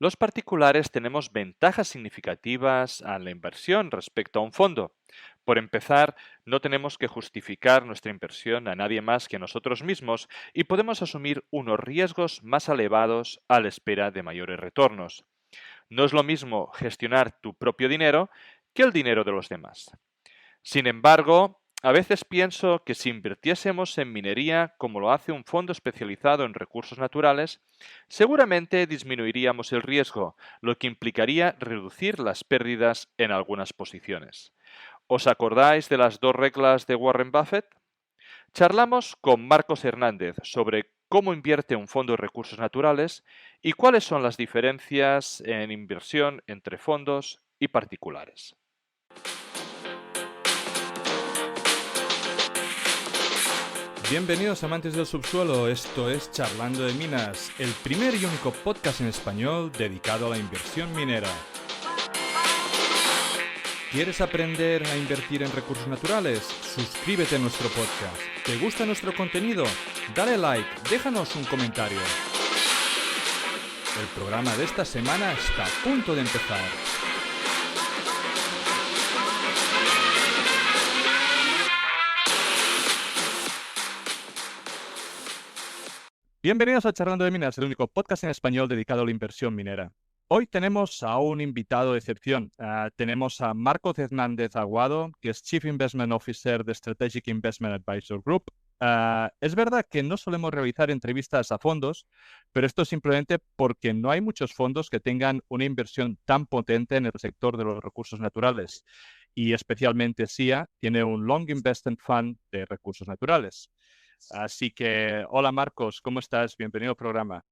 Los particulares tenemos ventajas significativas a la inversión respecto a un fondo. Por empezar, no tenemos que justificar nuestra inversión a nadie más que a nosotros mismos y podemos asumir unos riesgos más elevados a la espera de mayores retornos. No es lo mismo gestionar tu propio dinero que el dinero de los demás. Sin embargo, a veces pienso que si invirtiésemos en minería como lo hace un fondo especializado en recursos naturales, seguramente disminuiríamos el riesgo, lo que implicaría reducir las pérdidas en algunas posiciones. ¿Os acordáis de las dos reglas de Warren Buffett? Charlamos con Marcos Hernández sobre cómo invierte un fondo de recursos naturales y cuáles son las diferencias en inversión entre fondos y particulares. Bienvenidos amantes del subsuelo, esto es Charlando de Minas, el primer y único podcast en español dedicado a la inversión minera. ¿Quieres aprender a invertir en recursos naturales? Suscríbete a nuestro podcast. ¿Te gusta nuestro contenido? Dale like, déjanos un comentario. El programa de esta semana está a punto de empezar. Bienvenidos a Charlando de Minas, el único podcast en español dedicado a la inversión minera. Hoy tenemos a un invitado de excepción. Tenemos a Marcos Hernández Aguado, que es Chief Investment Officer de Strategic Investment Advisor Group. Es verdad que no solemos realizar entrevistas a fondos, pero esto es simplemente porque no hay muchos fondos que tengan una inversión tan potente en el sector de los recursos naturales. Y especialmente SIA tiene un Long Investment Fund de recursos naturales. Así que, hola Marcos, ¿cómo estás? Bienvenido al programa.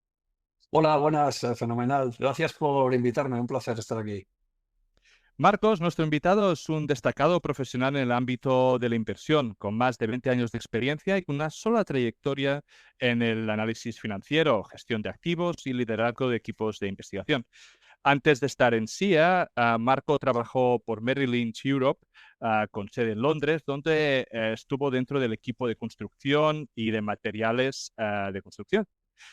Hola, buenas, fenomenal. Gracias por invitarme, un placer estar aquí. Marcos, nuestro invitado, es un destacado profesional en el ámbito de la inversión, con más de 20 años de experiencia y con una sola trayectoria en el análisis financiero, gestión de activos y liderazgo de equipos de investigación. Antes de estar en SIA, Marco trabajó por Merrill Lynch Europe, con sede en Londres, donde estuvo dentro del equipo de construcción y de materiales de construcción,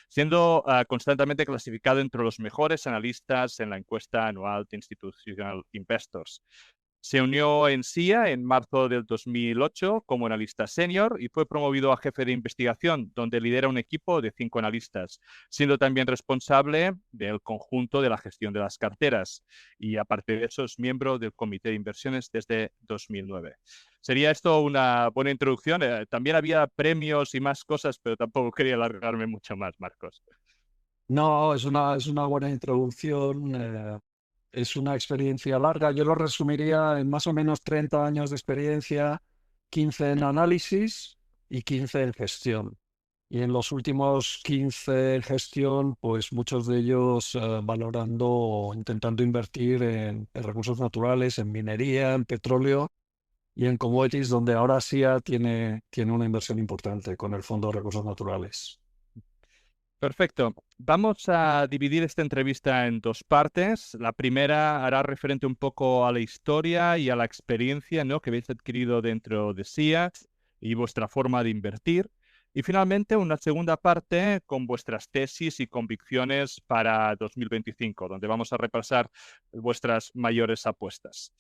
siendo constantemente clasificado entre los mejores analistas en la encuesta anual de Institutional Investors. Se unió en SIA en marzo del 2008 como analista senior y fue promovido a jefe de investigación, donde lidera un equipo de 5 analistas, siendo también responsable del conjunto de la gestión de las carteras. Y aparte de eso, es miembro del comité de inversiones desde 2009. Sería esto una buena introducción. También había premios y más cosas, pero tampoco quería alargarme mucho más, Marcos. No, es una buena introducción, es una experiencia larga. Yo lo resumiría en más o menos 30 años de experiencia, 15 en análisis y 15 en gestión. Y en los últimos 15 en gestión, pues muchos de ellos valorando o intentando invertir en recursos naturales, en minería, en petróleo y en commodities, donde ahora SIA tiene una inversión importante con el Fondo de Recursos Naturales. Perfecto. Vamos a dividir esta entrevista en dos partes. La primera hará referente un poco a la historia y a la experiencia, ¿no?, que habéis adquirido dentro de SIA y vuestra forma de invertir. Y finalmente una segunda parte con vuestras tesis y convicciones para 2025, donde vamos a repasar vuestras mayores apuestas.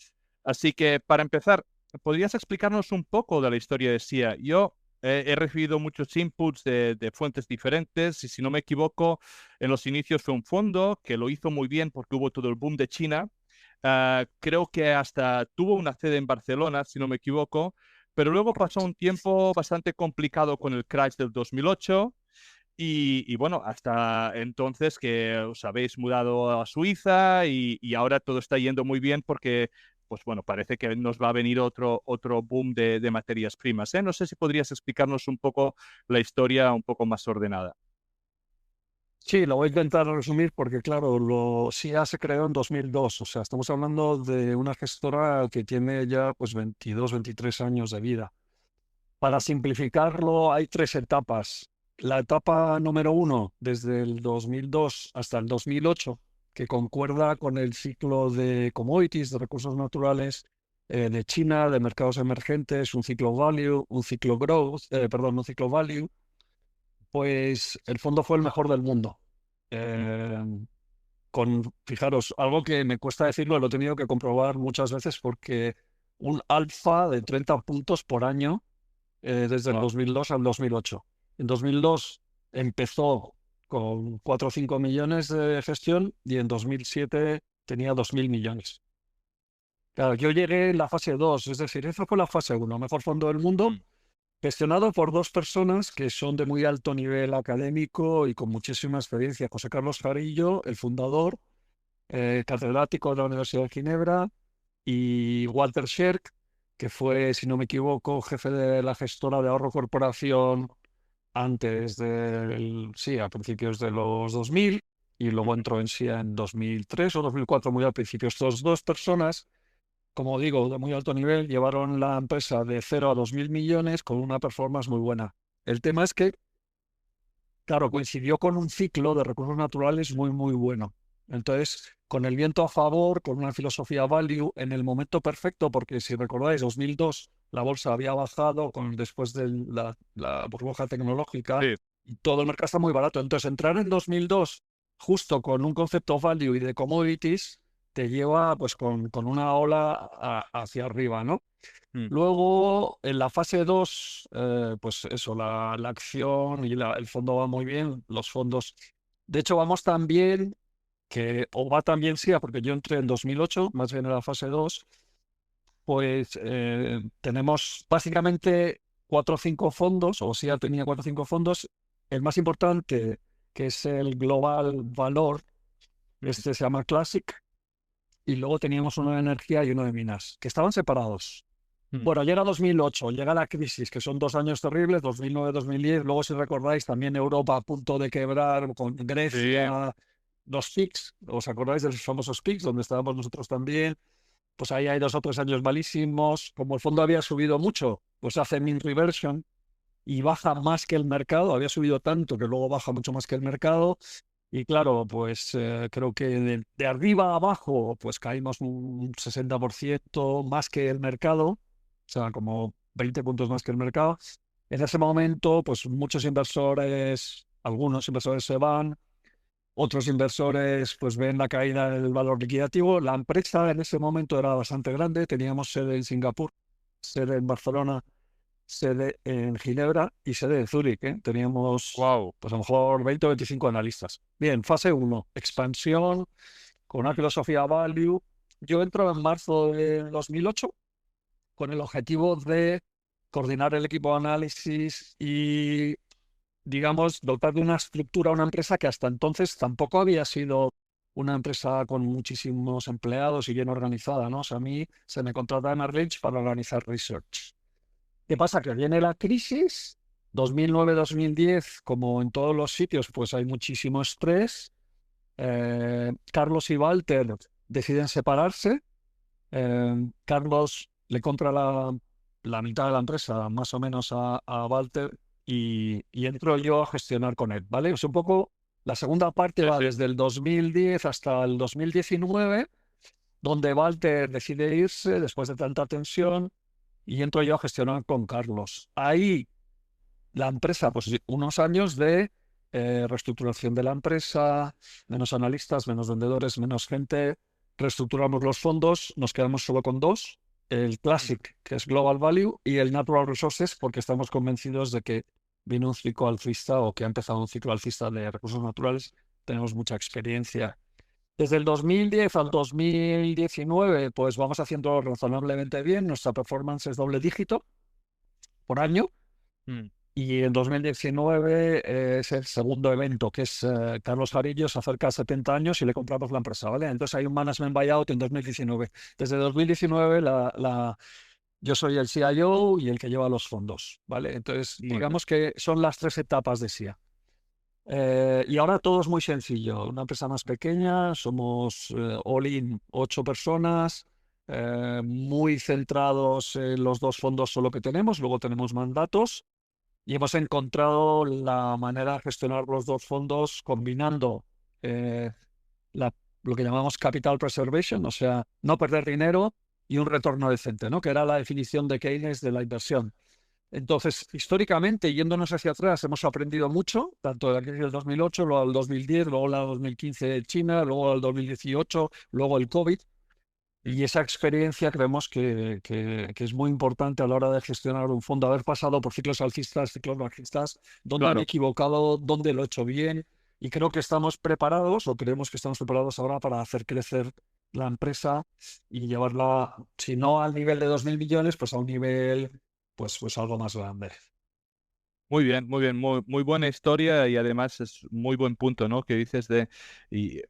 Así que para empezar, ¿podrías explicarnos un poco de la historia de SIA? Yo he recibido muchos inputs de fuentes diferentes y si no me equivoco, en los inicios fue un fondo que lo hizo muy bien porque hubo todo el boom de China. Creo que hasta tuvo una sede en Barcelona, si no me equivoco, pero luego pasó un tiempo bastante complicado con el crash del 2008 y bueno, hasta entonces que os habéis mudado a Suiza y ahora todo está yendo muy bien porque, pues bueno, parece que nos va a venir otro boom de materias primas, ¿eh? No sé si podrías explicarnos un poco la historia un poco más ordenada. Sí, lo voy a intentar resumir porque, claro, SIA se creó en 2002, o sea, estamos hablando de una gestora que tiene ya pues 22, 23 años de vida. Para simplificarlo, hay tres etapas. La etapa número uno, desde el 2002 hasta el 2008, que concuerda con el ciclo de commodities, de recursos naturales, de China, de mercados emergentes, un ciclo value, un ciclo growth, un ciclo value, pues el fondo fue el mejor del mundo. Eh, fijaros, algo que me cuesta decirlo, lo he tenido que comprobar muchas veces porque un alfa de 30 puntos por año desde el Wow. 2002 al 2008. En 2002 empezó con 4 o 5 millones de gestión y en 2007 tenía 2.000 millones. Claro, yo llegué en la fase 2, es decir, esa fue la fase 1, mejor fondo del mundo, Mm. gestionado por dos personas que son de muy alto nivel académico y con muchísima experiencia. José Carlos Jarillo, el fundador, catedrático de la Universidad de Ginebra, y Walter Scherk, que fue, si no me equivoco, jefe de la gestora de ahorro corporación sí, a principios de los 2000, y luego entró en sí en 2003 o 2004, muy al principio. Estas dos personas, como digo, de muy alto nivel, llevaron la empresa de 0 a 2.000 millones con una performance muy buena. El tema es que, claro, coincidió con un ciclo de recursos naturales muy, muy bueno. Entonces, con el viento a favor, con una filosofía value, en el momento perfecto, porque si recordáis, 2002, la bolsa había bajado después de la burbuja tecnológica Sí. y todo el mercado está muy barato. Entonces, entrar en 2002 justo con un concepto value y de commodities te lleva pues con una ola hacia arriba, ¿no? Mm. Luego, en la fase 2, pues eso, la acción y el fondo va muy bien, los fondos. De hecho, vamos tan bien o va tan bien SIA, porque yo entré en 2008, más bien en la fase 2, pues tenemos básicamente 4 o 5 fondos, o SIA tenía 4 o 5 fondos. El más importante, que es el Global Valor, este se llama Classic, y luego teníamos uno de energía y uno de minas, que estaban separados. Mm. Bueno, llega 2008, llega la crisis, que son 2 años terribles, 2009-2010. Luego, si recordáis, también Europa a punto de quebrar con Sí. Grecia, los PICs. ¿Os acordáis de los famosos PICs, donde estábamos nosotros también? Pues ahí hay 2 o 3 años malísimos. Como el fondo había subido mucho, pues hace mean reversion y baja más que el mercado. Había subido tanto que luego baja mucho más que el mercado. Y claro, pues creo que de arriba a abajo, pues caímos un 60% más que el mercado, o sea, como 20 puntos más que el mercado. En ese momento, pues muchos inversores, algunos inversores se van, otros inversores pues ven la caída del valor liquidativo. La empresa en ese momento era bastante grande, teníamos sede en Singapur, sede en Barcelona, sede en Ginebra y sede en Zúrich, ¿eh? Teníamos Wow. pues a lo mejor 20 o 25 analistas. Bien, fase 1, expansión con una filosofía value. Yo entro en marzo de 2008 con el objetivo de coordinar el equipo de análisis y, digamos, dotar de una estructura a una empresa que hasta entonces tampoco había sido una empresa con muchísimos empleados y bien organizada, ¿no? O sea, a mí se me contrata en Merrill Lynch para organizar research. ¿Qué pasa? Que viene la crisis, 2009-2010, como en todos los sitios, pues hay muchísimo estrés. Carlos y Walter deciden separarse. Carlos le compra la mitad de la empresa, más o menos, a Walter y entro yo a gestionar con él, ¿vale? Es un poco, la segunda parte Sí, va sí. desde el 2010 hasta el 2019, donde Walter decide irse después de tanta tensión y entro yo a gestionar con Carlos. Ahí la empresa, pues unos años de reestructuración de la empresa, menos analistas, menos vendedores, menos gente, reestructuramos los fondos, nos quedamos solo con dos, el Classic, que es Global Value, y el Natural Resources, porque estamos convencidos de que viene un ciclo alcista o que ha empezado un ciclo alcista de recursos naturales, tenemos mucha experiencia. Desde el 2010 al 2019, pues vamos haciendo razonablemente bien. Nuestra performance es doble dígito por año. Mm. Y en 2019 es el segundo evento, que es Carlos Jarillo se acerca a 70 años y le compramos la empresa, ¿vale? Entonces hay un management buyout en 2019. Desde 2019 yo soy el CIO y el que lleva los fondos, ¿vale? Entonces, Muy bien. digamos que son las 3 etapas de SIA. Y ahora todo es muy sencillo. Una empresa más pequeña, somos all-in 8 personas, muy centrados en los dos fondos solo que tenemos, luego tenemos mandatos y hemos encontrado la manera de gestionar los dos fondos combinando eh, lo que llamamos capital preservation, o sea, no perder dinero y un retorno decente, ¿no? Que era la definición de Keynes de la inversión. Entonces, históricamente, yéndonos hacia atrás, hemos aprendido mucho, tanto de la crisis del 2008, luego del 2010, luego la 2015 de China, luego el 2018, luego el COVID. Y esa experiencia creemos que es muy importante a la hora de gestionar un fondo, haber pasado por ciclos alcistas, ciclos bajistas, dónde me he Claro. equivocado, dónde lo he hecho bien. Y creo que estamos preparados, o creemos que estamos preparados ahora para hacer crecer la empresa y llevarla, si no al nivel de 2.000 millones, pues a un nivel, pues algo más grande. Muy bien, muy buena historia y además es muy buen punto, ¿no? Que dices y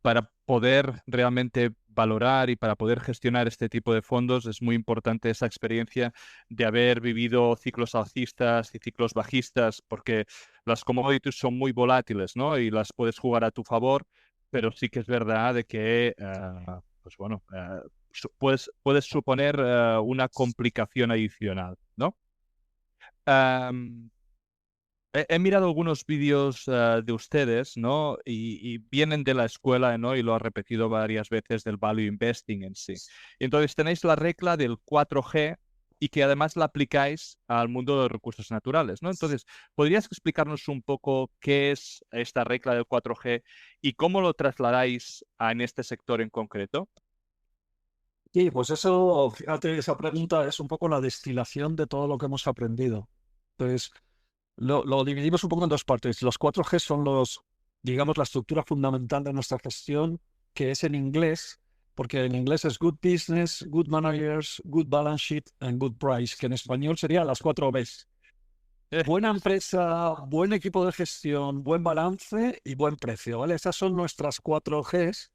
para poder realmente valorar y para poder gestionar este tipo de fondos es muy importante esa experiencia de haber vivido ciclos alcistas y ciclos bajistas, porque las commodities son muy volátiles, ¿no? Y las puedes jugar a tu favor, pero sí que es verdad de que, pues bueno, puedes suponer una complicación adicional, ¿no? Am, he mirado algunos vídeos de ustedes, ¿no? Y vienen de la escuela, ¿no? Y lo ha repetido varias veces del value investing en sí. Y entonces tenéis la regla del 4G y que además la aplicáis al mundo de los recursos naturales, ¿no? Entonces, ¿podrías explicarnos un poco qué es esta regla del 4G y cómo lo trasladáis en este sector en concreto? Y pues eso, fíjate, esa pregunta es un poco la destilación de todo lo que hemos aprendido. Entonces, lo dividimos un poco en dos partes. Los 4G son digamos, la estructura fundamental de nuestra gestión, que es en inglés, porque en inglés es good business, good managers, good balance sheet and good price, que en español sería las 4 Bs. Buena empresa, buen equipo de gestión, buen balance y buen precio, ¿vale? Esas son nuestras 4Gs.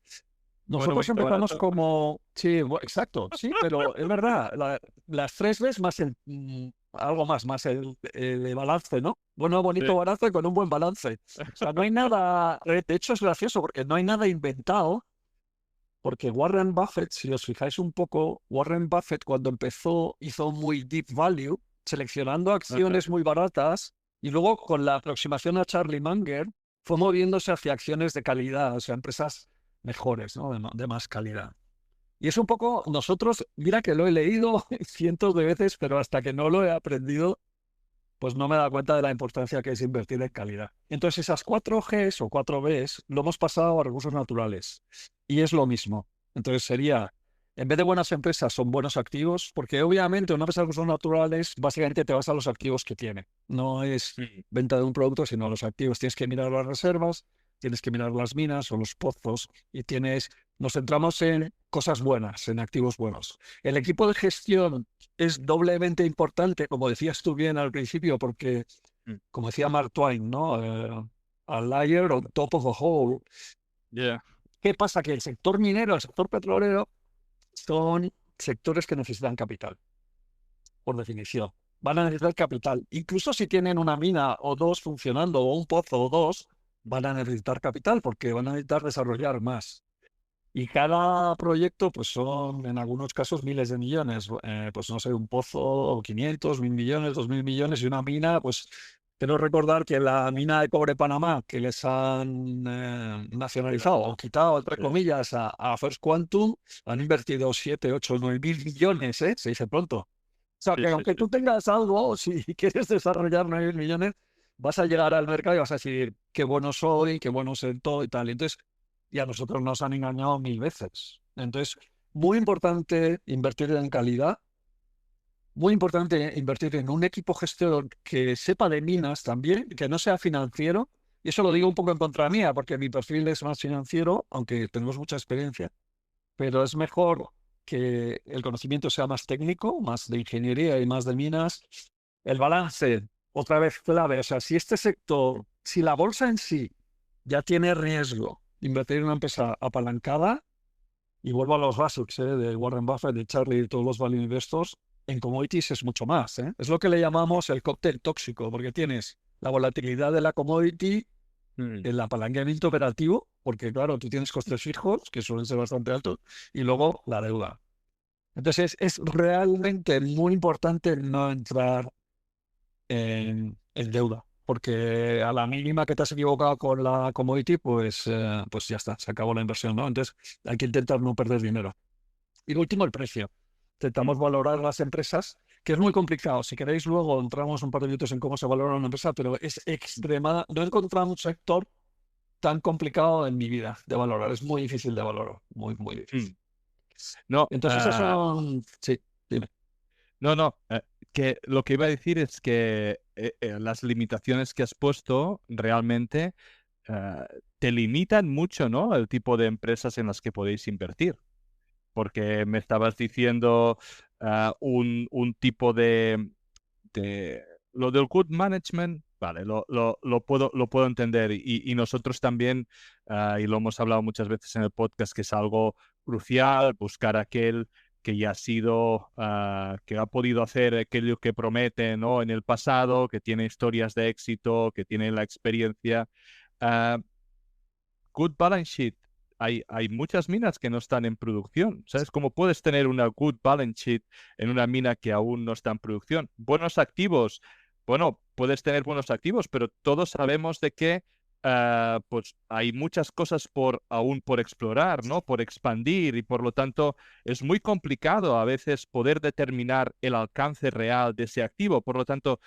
Bueno, Nosotros bonito, empezamos barato. como, sí, exacto, sí, pero es verdad, las 3 Bs más algo más el balance, ¿no? Bueno, bonito Sí. balance con un buen balance. O sea, no hay nada, de hecho es gracioso porque no hay nada inventado, porque Warren Buffett, si os fijáis un poco, Warren Buffett cuando empezó hizo muy deep value, seleccionando Ajá. acciones muy baratas y luego con la aproximación a Charlie Munger fue moviéndose hacia acciones de calidad, o sea, empresas mejores, ¿no? De más calidad. Y es un poco, nosotros, mira que lo he leído cientos de veces, pero hasta que no lo he aprendido, pues no me he dado cuenta de la importancia que es invertir en calidad. Entonces, esas 4Gs o 4Bs lo hemos pasado a recursos naturales. Y es lo mismo. Entonces, sería, en vez de buenas empresas, son buenos activos, porque obviamente una empresa de recursos naturales, básicamente te vas a los activos que tiene. No es Mm. venta de un producto, sino los activos. Tienes que mirar las reservas, tienes que mirar las minas o los pozos, y nos centramos en cosas buenas, en activos buenos. El equipo de gestión es doblemente importante, como decías tú bien al principio, porque, Mm. como decía Mark Twain, ¿no? A liar on top of a hole. Yeah. ¿Qué pasa? Que el sector minero, el sector petrolero, son sectores que necesitan capital, por definición. Van a necesitar capital. Incluso si tienen una mina o dos funcionando, o un pozo o dos, van a necesitar capital porque van a necesitar desarrollar más. Y cada proyecto, pues son en algunos casos miles de millones. Pues no sé, un pozo, 500, 1.000 millones, 2.000 millones y una mina, pues quiero recordar que la mina de Cobre Panamá, que les han nacionalizado o quitado, entre Sí. comillas, a First Quantum, han invertido 7, 8, 9 mil millones, ¿eh? Se dice pronto. O sea, Sí, que sí, aunque sí. tú tengas algo, si quieres desarrollar 9 mil millones, vas a llegar al mercado y vas a decir qué bueno soy, qué bueno sé en todo y tal. Y entonces, y a nosotros nos han engañado 1.000 veces. Entonces, muy importante invertir en calidad, muy importante invertir en un equipo gestor que sepa de minas también, que no sea financiero. Y eso lo digo un poco en contra mía, porque mi perfil es más financiero, aunque tenemos mucha experiencia, pero es mejor que el conocimiento sea más técnico, más de ingeniería y más de minas. El balance, otra vez clave. O sea, si este sector, si la bolsa en sí ya tiene riesgo de invertir en una empresa apalancada, y vuelvo a los basics, de Warren Buffett, de Charlie y todos los value investors, en commodities es mucho más. Es lo que le llamamos el cóctel tóxico, porque tienes la volatilidad de la commodity, Mm. el apalancamiento operativo, porque claro, tú tienes costes fijos, que suelen ser bastante altos, y luego la deuda. Entonces es realmente muy importante no entrar en deuda, porque a la mínima que te has equivocado con la commodity, pues ya está, se acabó la inversión, ¿no? Entonces hay que intentar no perder dinero. Y lo último, el precio. Mm. Intentamos valorar las empresas que es muy complicado. Si queréis, luego entramos un par de minutos en cómo se valora una empresa, pero es extremada. No he encontrado un sector tan complicado en mi vida de valorar. Es muy difícil de valorar, muy, muy difícil. Mm. No, Entonces, esas son... Sí, dime. no, que lo que iba a decir es que las limitaciones que has puesto realmente te limitan mucho, ¿no? El tipo de empresas en las que podéis invertir. Porque me estabas diciendo un tipo de... Lo del good management, vale, lo puedo entender. Y nosotros también, y lo hemos hablado muchas veces en el podcast, que es algo crucial, buscar aquel que ya ha sido, que ha podido hacer aquello que promete, ¿no? En el pasado, que tiene historias de éxito, que tiene la experiencia. Ah, good balance sheet. Hay muchas minas que no están en producción. ¿Sabes cómo puedes tener una good balance sheet en una mina que aún no está en producción? Buenos activos. Bueno, puedes tener buenos activos, pero todos sabemos de que pues hay muchas cosas aún por explorar, ¿no? Por expandir y por lo tanto es muy complicado a veces poder determinar el alcance real de ese activo. Por lo tanto,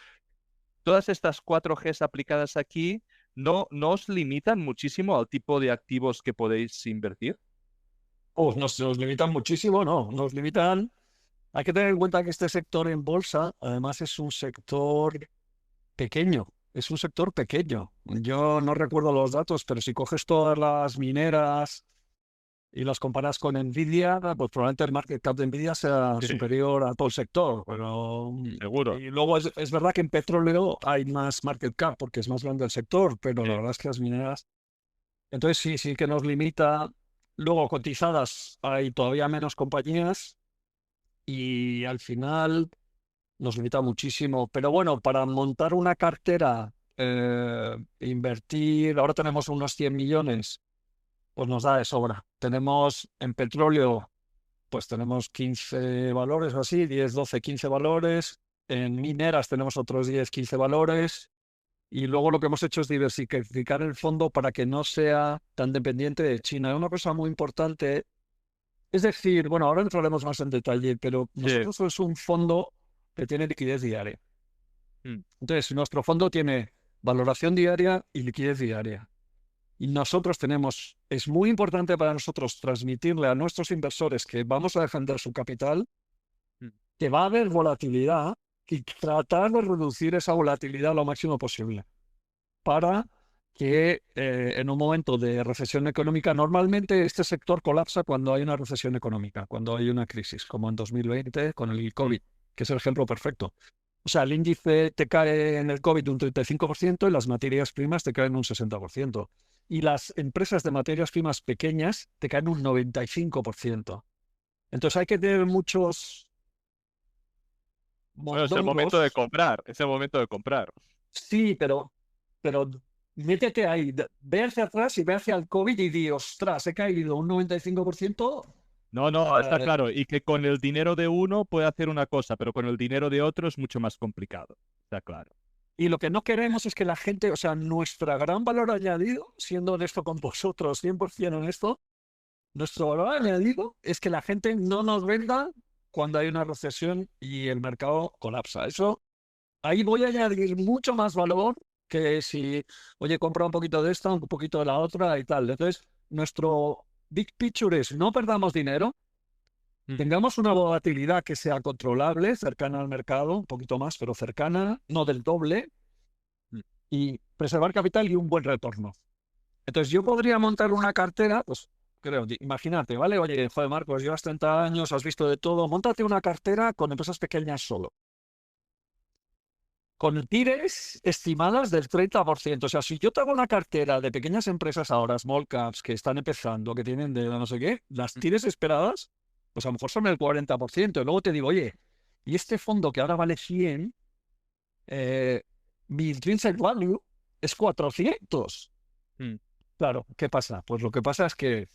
todas estas 4Gs aplicadas aquí no os limitan muchísimo al tipo de activos que podéis invertir. Nos limitan muchísimo, ¿no? Nos limitan. Hay que tener en cuenta que este sector en bolsa, además, es un sector pequeño. Es un sector pequeño. Yo no recuerdo los datos, pero si coges todas las mineras y las comparas con Nvidia, pues probablemente el market cap de Nvidia sea Sí. superior a todo el sector. Pero... Seguro. Y luego es verdad que en petróleo hay más market cap porque es más grande el sector, pero Sí. la verdad es que las mineras... Entonces sí que nos limita. Luego cotizadas hay todavía menos compañías y al final nos limita muchísimo. Pero bueno, para montar una cartera, invertir, ahora tenemos unos 100 millones, pues nos da de sobra. Tenemos en petróleo, pues tenemos 15 valores o así, 10, 12, 15 valores. En mineras tenemos otros 10, 15 valores. Y luego lo que hemos hecho es diversificar el fondo para que no sea tan dependiente de China. Una cosa muy importante, es decir, bueno, ahora entraremos más en detalle, pero Sí. nosotros es un fondo que tiene liquidez diaria. Mm. Entonces, nuestro fondo tiene valoración diaria y liquidez diaria. Y nosotros es muy importante para nosotros transmitirle a nuestros inversores que vamos a defender su capital, Mm. que va a haber volatilidad y tratar de reducir esa volatilidad lo máximo posible para que en un momento de recesión económica, normalmente este sector colapsa cuando hay una recesión económica, cuando hay una crisis, como en 2020 con el COVID, que es el ejemplo perfecto. O sea, el índice te cae en el COVID un 35% y las materias primas te caen un 60%. Y las empresas de materias primas pequeñas te caen un 95%. Entonces hay que tener muchos Bueno, es el momento de mondongos. comprar. Es el momento de comprar. Sí, pero métete ahí, ve hacia atrás y ve hacia el COVID y di, ostras, he caído un 95%. No, está eh, claro. Y que con el dinero de uno puede hacer una cosa, pero con el dinero de otro es mucho más complicado. Está claro. y lo que no queremos es que la gente, o sea, nuestra gran valor añadido, siendo honesto con vosotros, 100% honesto, nuestro valor añadido es que la gente no nos venda cuando hay una recesión y el mercado colapsa. Eso, ahí voy a añadir mucho más valor que si, oye, compra un poquito de esta, un poquito de la otra y tal. Entonces, nuestro big picture es no perdamos dinero, tengamos una volatilidad que sea controlable, cercana al mercado, un poquito más, pero cercana, no del doble, y preservar capital y un buen retorno. Entonces, yo podría montar una cartera, pues creo, imagínate, ¿vale? Oye, joder, Marcos, llevas 30 años, has visto de todo, móntate una cartera con empresas pequeñas solo. Con tires estimadas del 30%. O sea, si yo tengo una cartera de pequeñas empresas ahora, small caps, que están empezando, que tienen de no sé qué, las tires esperadas, pues a lo mejor son el 40%. Y luego te digo, oye, y este fondo que ahora vale 100, mi intrinsic value es 400. Mm. Claro, ¿qué pasa? Pues lo que pasa es que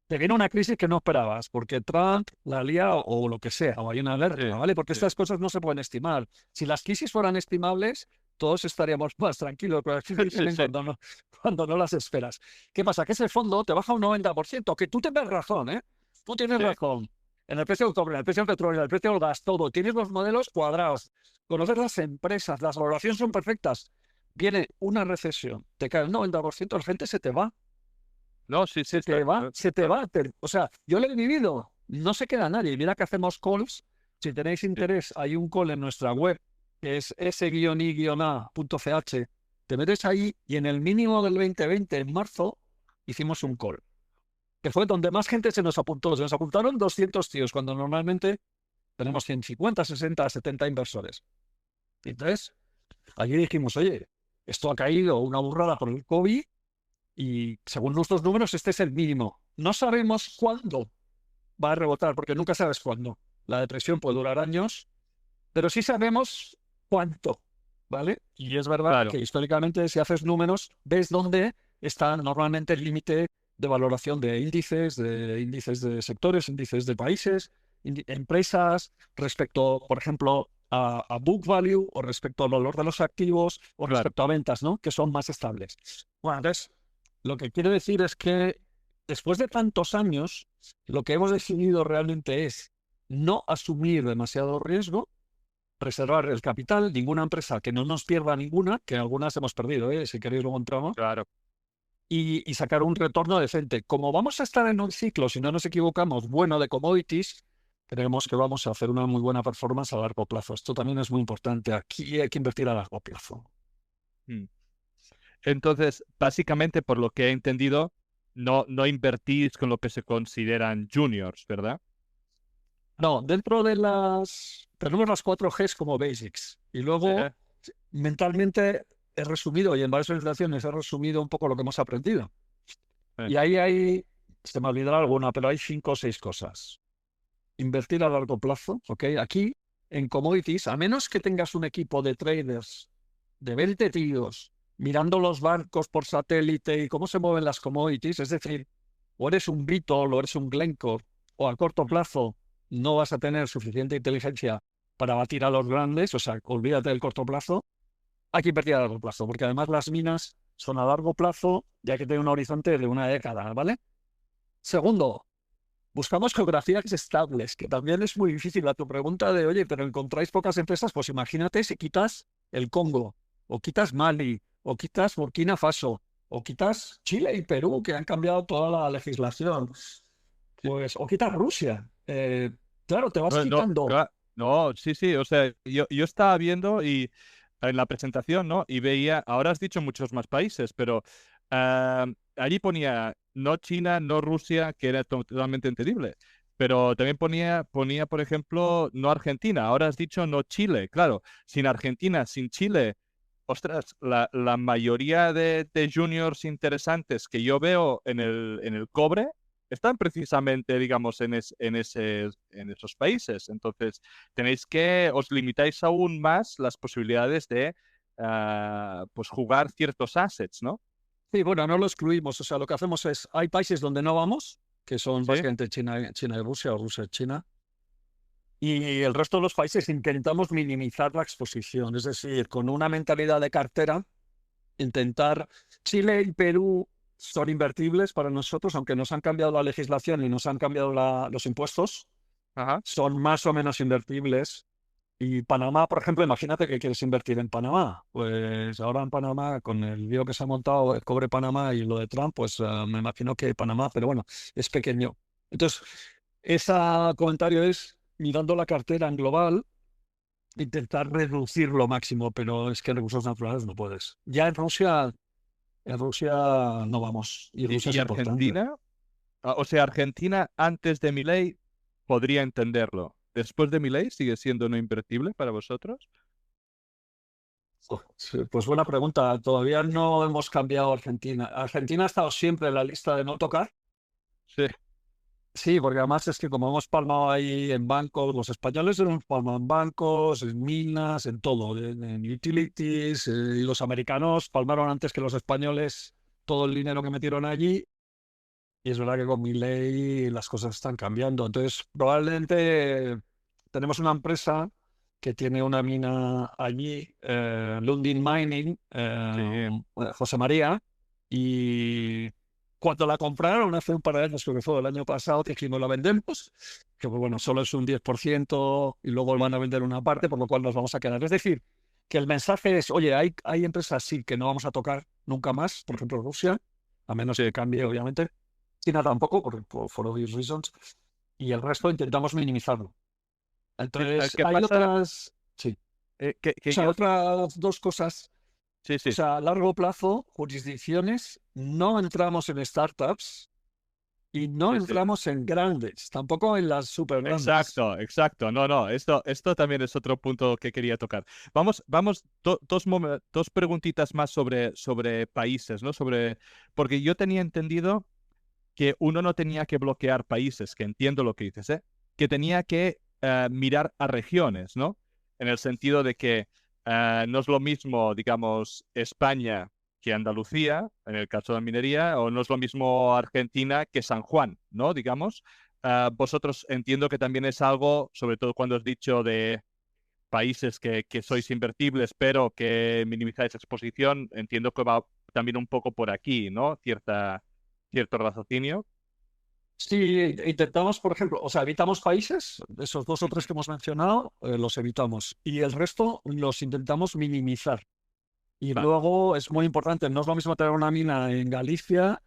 te viene una crisis que no esperabas, porque Trump la lía o lo que sea, o hay una alerta, Sí, ¿vale? Porque sí. estas cosas no se pueden estimar. Si las crisis fueran estimables, todos estaríamos más tranquilos, pero las crisis vienen Sí. cuando no las esperas. ¿Qué pasa? Que ese fondo te baja un 90%, que tú tienes razón, ¿eh? Tú tienes Sí. razón. en el precio del cobre, en el precio del petróleo, en el precio del gas, todo. Tienes los modelos cuadrados, conoces las empresas, las valoraciones son perfectas. Viene una recesión, te cae el 90%, la gente se te va. No, sí, sí, Se te va, se te va. O sea, yo lo he vivido, no se queda nadie. Mira que hacemos calls. Si tenéis interés, hay un call en nuestra web que es s-i-a.ch. Te metes ahí y en el mínimo del 2020, en marzo, hicimos un call. Que fue donde más gente se nos apuntó. Se nos apuntaron 200 tíos, cuando normalmente tenemos 150, 60, 70 inversores. Y entonces, allí dijimos, oye, esto ha caído una burrada por el COVID y según nuestros números, este es el mínimo. No sabemos cuándo va a rebotar, porque nunca sabes cuándo. La depresión puede durar años, pero sí sabemos cuánto, ¿vale? Y es verdad claro. que históricamente, si haces números, ves dónde está normalmente el límite de valoración de índices de sectores, índices de países, empresas, respecto, por ejemplo, a book value, o respecto al valor de los activos, o Claro. respecto a ventas, ¿no? Que son más estables. Bueno, entonces, lo que quiero decir es que después de tantos años, lo que hemos decidido realmente es no asumir demasiado riesgo, preservar el capital, ninguna empresa que no nos pierda ninguna, que algunas hemos perdido, si queréis lo encontramos, Claro. y sacar un retorno decente. Como vamos a estar en un ciclo, si no nos equivocamos, bueno de commodities, creemos que vamos a hacer una muy buena performance a largo plazo. Esto también es muy importante. Aquí hay que invertir a largo plazo. Mm. Entonces, básicamente, por lo que he entendido, no invertís con lo que se consideran juniors, ¿verdad? No, dentro de tenemos las 4 Gs como basics. Y luego, mentalmente, he resumido, y en varias presentaciones he resumido un poco lo que hemos aprendido. Y ahí se me olvidará alguna, pero hay 5 o 6 cosas. Invertir a largo plazo, ¿ok? Aquí, en commodities, a menos que tengas un equipo de traders de 20 tíos mirando los barcos por satélite y cómo se mueven las commodities, es decir, o eres un Vitol o eres un Glencore, o a corto plazo no vas a tener suficiente inteligencia para batir a los grandes, o sea, olvídate del corto plazo, hay que invertir a largo plazo, porque además las minas son a largo plazo y hay que tener un horizonte de una década, ¿vale? Segundo, buscamos geografías estables, que también es muy difícil. A tu pregunta de, oye, pero encontráis pocas empresas, pues imagínate si quitas el Congo, o quitas Mali, o quitas Burkina Faso, o quitas Chile y Perú, que han cambiado toda la legislación, pues, o quitas Rusia. Claro, te vas No, quitando. no, sí, sí, o sea, yo estaba viendo y en la presentación, ¿no? Y veía, ahora has dicho muchos más países, pero allí ponía no China, no Rusia, que era totalmente entendible, pero también ponía, por ejemplo, no Argentina, ahora has dicho no Chile, claro, sin Argentina, sin Chile, ostras, la mayoría de juniors interesantes que yo veo en el cobre están precisamente, digamos, en esos países. Entonces, os limitáis aún más las posibilidades de pues jugar ciertos assets, ¿no? Sí, bueno, no lo excluimos. O sea, lo que hacemos es, hay países donde no vamos, que son Sí, básicamente China y Rusia, o Rusia y China. Y el resto de los países intentamos minimizar la exposición, es decir, con una mentalidad de cartera, intentar. Chile y Perú son invertibles para nosotros, aunque nos han cambiado la legislación y nos han cambiado los impuestos, ajá, son más o menos invertibles. Y Panamá, por ejemplo, imagínate que quieres invertir en Panamá. Pues ahora en Panamá, con el lío que se ha montado, el cobre Panamá y lo de Trump, pues me imagino que Panamá, pero bueno, es pequeño. Entonces, ese comentario es, mirando la cartera en global, intentar reducir lo máximo, pero es que en recursos naturales no puedes. Ya en Rusia no vamos, y Rusia y es importante. Argentina, o sea, Argentina antes de Milei podría entenderlo. Después de Milei sigue siendo no invertible para vosotros. Sí, pues buena pregunta. Todavía no hemos cambiado Argentina. Argentina ha estado siempre en la lista de no tocar. Sí, Sí, porque además es que como hemos palmado ahí en bancos, los españoles hemos palmado en bancos, en minas, en todo, en utilities, y los americanos palmaron antes que los españoles todo el dinero que metieron allí. Y es verdad que con mi ley las cosas están cambiando. Entonces, probablemente tenemos una empresa que tiene una mina allí, Lundin Mining, sí. José María, y Cuando la compraron hace un par de años, creo que fue el año pasado, dijimos la vendemos, que pues, bueno, solo es un 10% y luego van a vender una parte, por lo cual nos vamos a quedar. Es decir, que el mensaje es, oye, hay empresas sí que no vamos a tocar nunca más, por ejemplo Rusia, a menos que cambie, obviamente. China tampoco, for obvious reasons. Y el resto intentamos minimizarlo. Entonces, ¿Qué hay pasa? otras, sí, Que o sea, yo... otras dos cosas. Sí, O sí. sea, a largo plazo, jurisdicciones, no entramos en startups y no Sí, sí. entramos en grandes, tampoco en las super grandes. Exacto, exacto. No, esto también es otro punto que quería tocar. Vamos, dos preguntitas más sobre países, ¿no? Porque yo tenía entendido que uno no tenía que bloquear países, que entiendo lo que dices, ¿eh? Que tenía que mirar a regiones, ¿no? En el sentido de que no es lo mismo, digamos, España que Andalucía, en el caso de la minería, o no es lo mismo Argentina que San Juan, ¿no? Digamos. Vosotros entiendo que también es algo, sobre todo cuando has dicho de países que sois invertibles, pero que minimizáis exposición, entiendo que va también un poco por aquí, ¿no? Cierto raciocinio. Sí, intentamos, por ejemplo, o sea, evitamos países, esos dos o tres que hemos mencionado, los evitamos. Y el resto los intentamos minimizar. Y Vale, luego es muy importante, no es lo mismo tener una mina en Galicia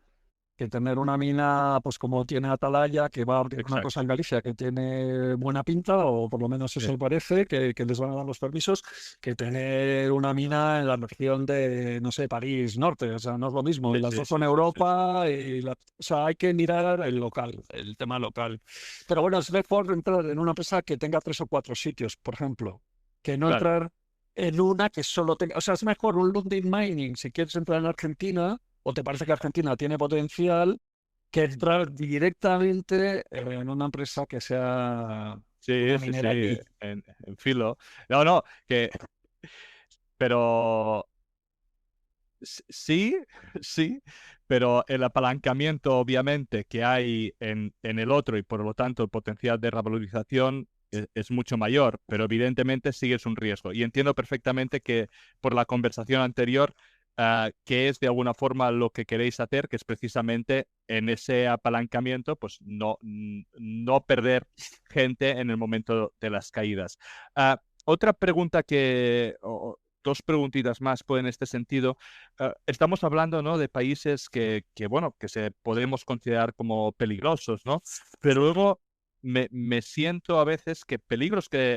que tener una mina, pues como tiene Atalaya, que va a abrir una cosa exacto. en Galicia que tiene buena pinta, o por lo menos Sí, eso parece, que les van a dar los permisos, que tener una mina en la región de, no sé, París Norte. O sea, no es lo mismo. sí, Y las sí, dos sí, son sí, sí. Europa, o sea, hay que mirar el local, el tema local. Pero bueno, es mejor entrar en una empresa que tenga 3 o 4 sitios, por ejemplo, que no Claro. entrar en una que solo tenga. O sea, es mejor un Lundin Mining si quieres entrar en Argentina o te parece que Argentina tiene potencial, que entrar directamente en una empresa que sea Sí, una sí, minera sí, allí. en filo. No, pero sí, sí, pero el apalancamiento obviamente que hay en el otro y por lo tanto el potencial de revalorización es mucho mayor, pero evidentemente sigue es un riesgo. Y entiendo perfectamente que por la conversación anterior, que es de alguna forma lo que queréis hacer, que es precisamente en ese apalancamiento, pues no perder gente en el momento de las caídas. Otra pregunta dos preguntitas más pues, en este sentido. Estamos hablando, ¿no? De países bueno, que se podemos considerar como peligrosos, ¿no? Pero luego me siento a veces que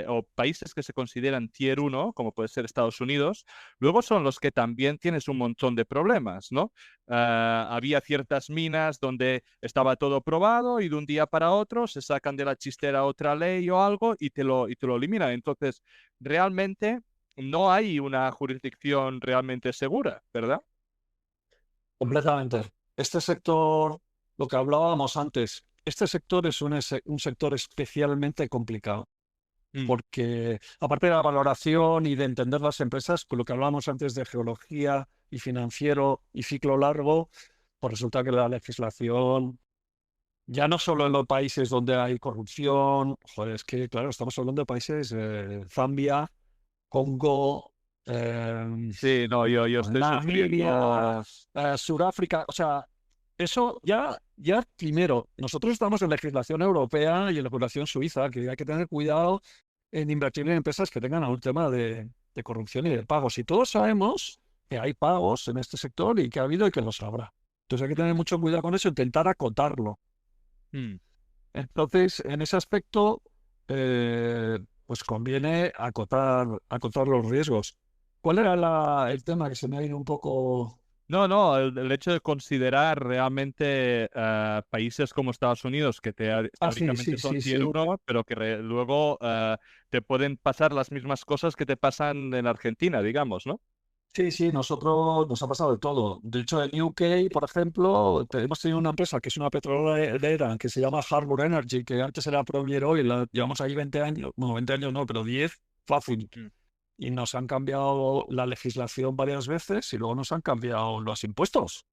o países que se consideran Tier 1, como puede ser Estados Unidos, luego son los que también tienes un montón de problemas, ¿no? Había ciertas minas donde estaba todo probado y de un día para otro se sacan de la chistera otra ley o algo y te lo eliminan. Entonces, realmente no hay una jurisdicción realmente segura, ¿verdad? Completamente. Este sector, lo que hablábamos antes, este sector es un sector especialmente complicado. Mm, Porque aparte de la valoración y de entender las empresas, con lo que hablábamos antes de geología y financiero y ciclo largo, pues resulta que la legislación, ya no solo en los países donde hay corrupción, joder, es que, claro, estamos hablando de países, Zambia, Congo, sí, no, yo estoy sufriendo. Namibia, Sudáfrica, o sea, eso ya primero, nosotros estamos en legislación europea y en legislación suiza, que hay que tener cuidado en invertir en empresas que tengan algún tema de corrupción y de pagos. Y todos sabemos que hay pagos en este sector y que ha habido y que los habrá. Entonces hay que tener mucho cuidado con eso, intentar acotarlo. Mm. Entonces, en ese aspecto, pues conviene acotar los riesgos. ¿Cuál era el tema que se me ha ido un poco? No, el hecho de considerar realmente países como Estados Unidos, que Ah, sí, teóricamente sí, son sí, tier sí. 1, pero que luego te pueden pasar las mismas cosas que te pasan en Argentina, digamos, ¿no? Sí, sí, nosotros nos ha pasado de todo. De hecho, en UK, por ejemplo, hemos tenido una empresa que es una petrolera que se llama Harbour Energy, que antes era Premier Oil, la llevamos ahí 20 años, bueno, 20 años no, pero 10 fácil. Mm. Y nos han cambiado la legislación varias veces y luego nos han cambiado los impuestos.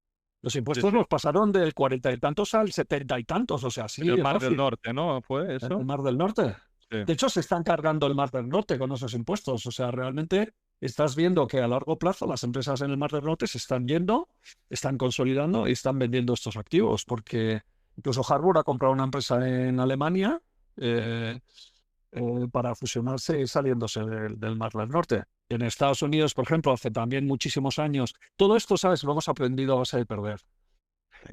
Los Sí, impuestos sí. nos pasaron del 40 y tantos al 70 y tantos, o sea, sí, El es Mar del fácil. Norte, ¿no? ¿Fue En el eso? Mar del Norte. Sí. De hecho, se están cargando el Mar del Norte con esos impuestos. O sea, realmente estás viendo que a largo plazo las empresas en el Mar del Norte se están yendo, están consolidando y están vendiendo estos activos, porque incluso Harbour ha comprado una empresa en Alemania eh, para fusionarse y saliéndose del Mar del Norte. En Estados Unidos, por ejemplo, hace también muchísimos años, todo esto, ¿sabes? Lo hemos aprendido a base de perder.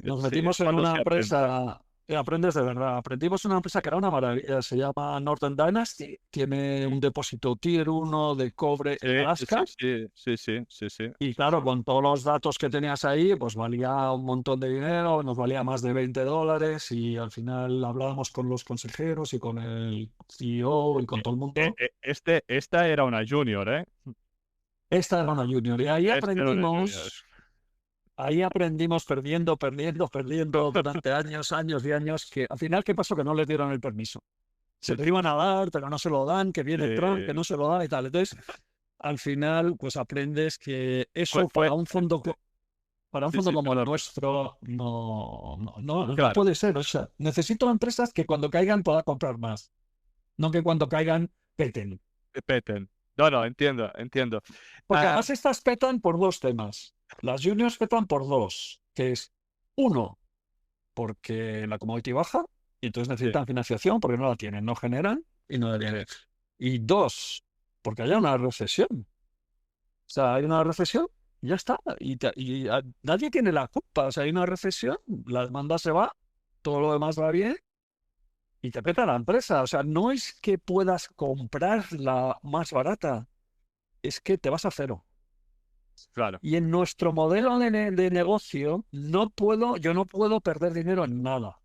Nos Sí, metimos en cuando una se aprende. empresa, aprendes de verdad, aprendimos una empresa que era una maravilla, se llama Northern Dynasty, tiene un depósito Tier 1 de cobre en Sí, Alaska, sí. y claro, con todos los datos que tenías ahí, pues valía un montón de dinero, nos valía más de $20, y al final hablábamos con los consejeros y con el CEO y con todo el mundo. Esta era una junior, ¿eh? Esta era una junior, y Esta era una junior. ahí aprendimos perdiendo durante años, años y años, que al final, ¿qué pasó? Que no les dieron el permiso. Se lo iban a dar, pero no se lo dan, que viene Trump, que no se lo da y tal. Entonces, al final, pues aprendes que Fue, eso fue, para un sí, fondo sí, como el perdón. nuestro no Claro, puede ser. O sea, necesito empresas que cuando caigan pueda comprar más, no que cuando caigan peten. peten. No, entiendo. Porque Ah, además estas petan por dos temas. Las juniors petan por dos, que es uno, porque la commodity baja y entonces sí, necesitan financiación porque no la tienen, no generan y no la tienen. Y dos, porque haya una recesión. O sea, hay una recesión, y ya está. Nadie tiene la culpa. O sea, hay una recesión, la demanda se va, todo lo demás va bien y te peta la empresa. O sea, no es que puedas comprar la más barata, es que te vas a cero. claro. Y en nuestro modelo de negocio yo no puedo perder dinero en nada.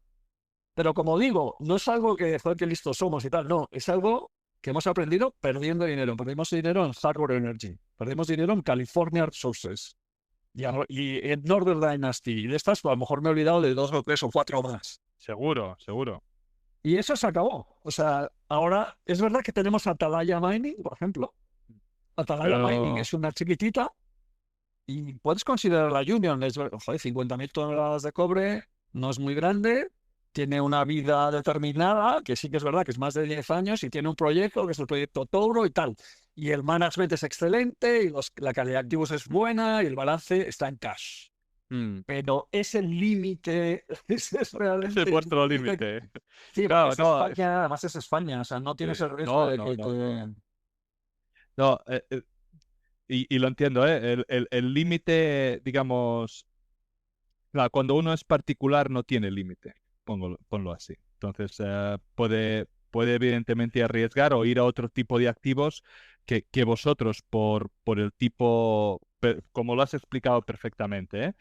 Pero como digo, no es algo que, joder, qué listos somos y tal, no, es algo que hemos aprendido perdiendo dinero. Perdimos dinero en Harbor Energy, perdimos dinero en California Resources y en Northern Dynasty. Y de estas, pues, a lo mejor me he olvidado de 2 o 3 o 4 más. Seguro. Y eso se acabó. O sea, ahora es verdad que tenemos Atalaya Mining, por ejemplo. Atalaya Mining Pero, es una chiquitita y puedes considerar la Union, joder, 50.000 toneladas de cobre, no es muy grande, tiene una vida determinada, que sí que es verdad que es más de 10 años, y tiene un proyecto que es el proyecto Touro y tal. Y el management es excelente, y la calidad de activos es buena, y el balance está en cash. mm, Pero es el límite, ese es ese es realmente el vuestro límite. límite. Sí, porque Claro, es no, España, además es España, o sea, no tienes el riesgo de que no. No, y lo entiendo, ¿eh? El límite, digamos, claro, cuando uno es particular no tiene límite, ponlo así. Entonces, puede evidentemente arriesgar o ir a otro tipo de activos que vosotros, por el tipo, como lo has explicado perfectamente, ¿eh?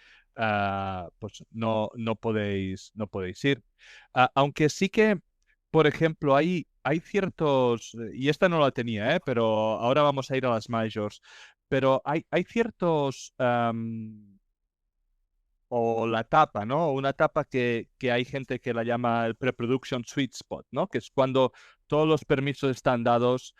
Pues no podéis ir. Aunque sí que, por ejemplo, hay ciertos, y esta no la tenía, pero ahora vamos a ir a las majors, pero hay ciertos... o la etapa, ¿no? Una etapa que hay gente que la llama el pre-production sweet spot, ¿no? Que es cuando todos los permisos están dados,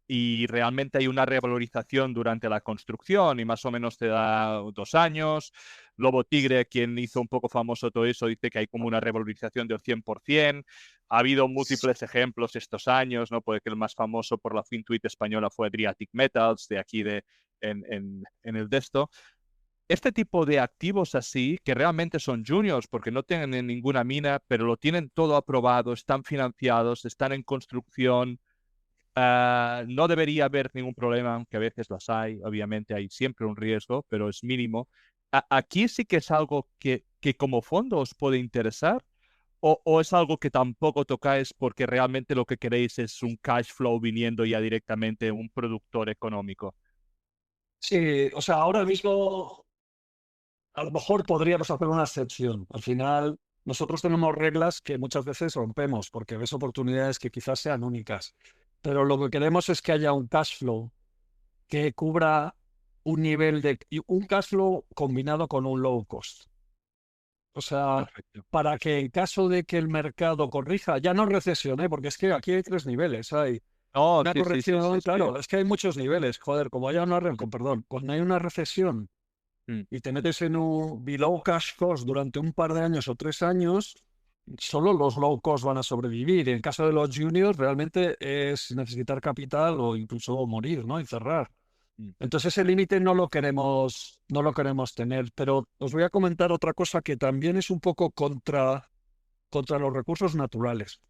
y realmente hay una revalorización durante la construcción y más o menos te da 2 años. Lobo Tigre, quien hizo un poco famoso todo eso, dice que hay como una revalorización del 100%. Ha habido múltiples ejemplos estos años, ¿no? Puede que el más famoso por la FinTuit española fue Adriatic Metals, de aquí en el Desto. Este tipo de activos así, que realmente son juniors porque no tienen ninguna mina, pero lo tienen todo aprobado, están financiados, están en construcción, no debería haber ningún problema, aunque a veces las hay, obviamente hay siempre un riesgo, pero es mínimo. Aquí sí que es algo que como fondo os puede interesar, o es algo que tampoco tocáis porque realmente lo que queréis es un cash flow viniendo ya directamente un productor económico. Sí, o sea, ahora mismo a lo mejor podríamos hacer una excepción. Al final, nosotros tenemos reglas que muchas veces rompemos porque ves oportunidades que quizás sean únicas. Pero lo que queremos es que haya un cash flow que cubra y un cash flow combinado con un low cost. O sea, Perfecto. para que en caso de que el mercado corrija, ya no recesión, ¿eh? Porque es que aquí hay 3 niveles. Hay No, una sí. corrección, claro, es que hay muchos niveles. Joder, como haya perdón, cuando hay una recesión Mm. y te metes en un below cash cost durante un par de años o 3 años, solo los low cost van a sobrevivir. En caso de los juniors, realmente es necesitar capital o incluso morir, ¿no? Y cerrar. Entonces ese límite no lo queremos tener. Pero os voy a comentar otra cosa que también es un poco contra los recursos naturales.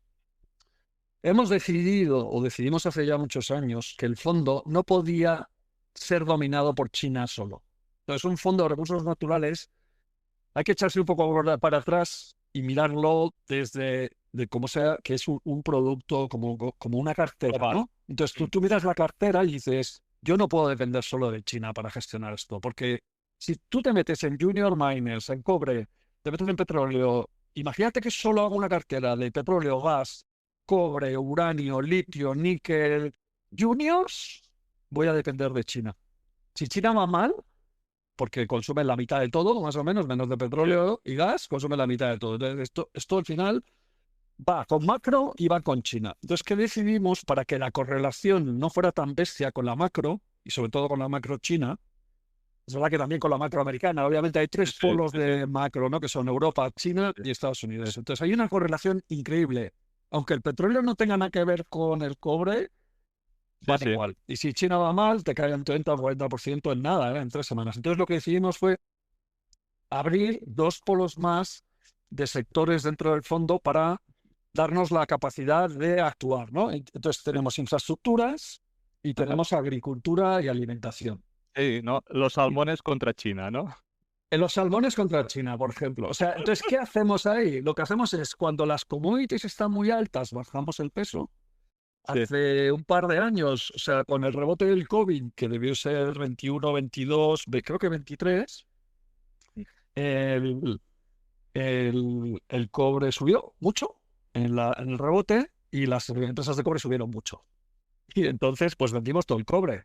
Hemos decidido, o decidimos hace ya muchos años, que el fondo no podía ser dominado por China solo. Entonces, un fondo de recursos naturales hay que echarse un poco para atrás y mirarlo desde cómo sea, que es un producto como una cartera, ¿no? Entonces, tú miras la cartera y dices, yo no puedo depender solo de China para gestionar esto, porque si tú te metes en junior miners, en cobre, te metes en petróleo, imagínate que solo hago una cartera de petróleo, gas, cobre, uranio, litio, níquel, juniors, voy a depender de China. Si China va mal, porque consume la mitad de todo, más o menos de petróleo y gas, consume la mitad de todo. Entonces, esto al final va con macro y va con China. Entonces, ¿qué decidimos para que la correlación no fuera tan bestia con la macro, y sobre todo con la macro china? Es verdad que también con la macro americana. Obviamente hay tres polos de macro, ¿no? Que son Europa, China y Estados Unidos. Entonces hay una correlación increíble. Aunque el petróleo no tenga nada que ver con el cobre, van igual. Y si China va mal, te cae un 30 o 40% en nada, en 3 semanas. Entonces lo que decidimos fue abrir 2 polos más de sectores dentro del fondo para darnos la capacidad de actuar, ¿no? Entonces tenemos infraestructuras y tenemos agricultura y alimentación. Sí, ¿no? Los salmones contra China, ¿no? En los salmones contra China, por ejemplo. O sea, entonces, ¿qué hacemos ahí? Lo que hacemos es, cuando las commodities están muy altas, bajamos el peso. Sí. Hace un par de años, o sea, con el rebote del COVID, que debió ser 21, 22, creo que 23, el, el cobre subió mucho en el rebote y las empresas de cobre subieron mucho. Y entonces, pues vendimos todo el cobre.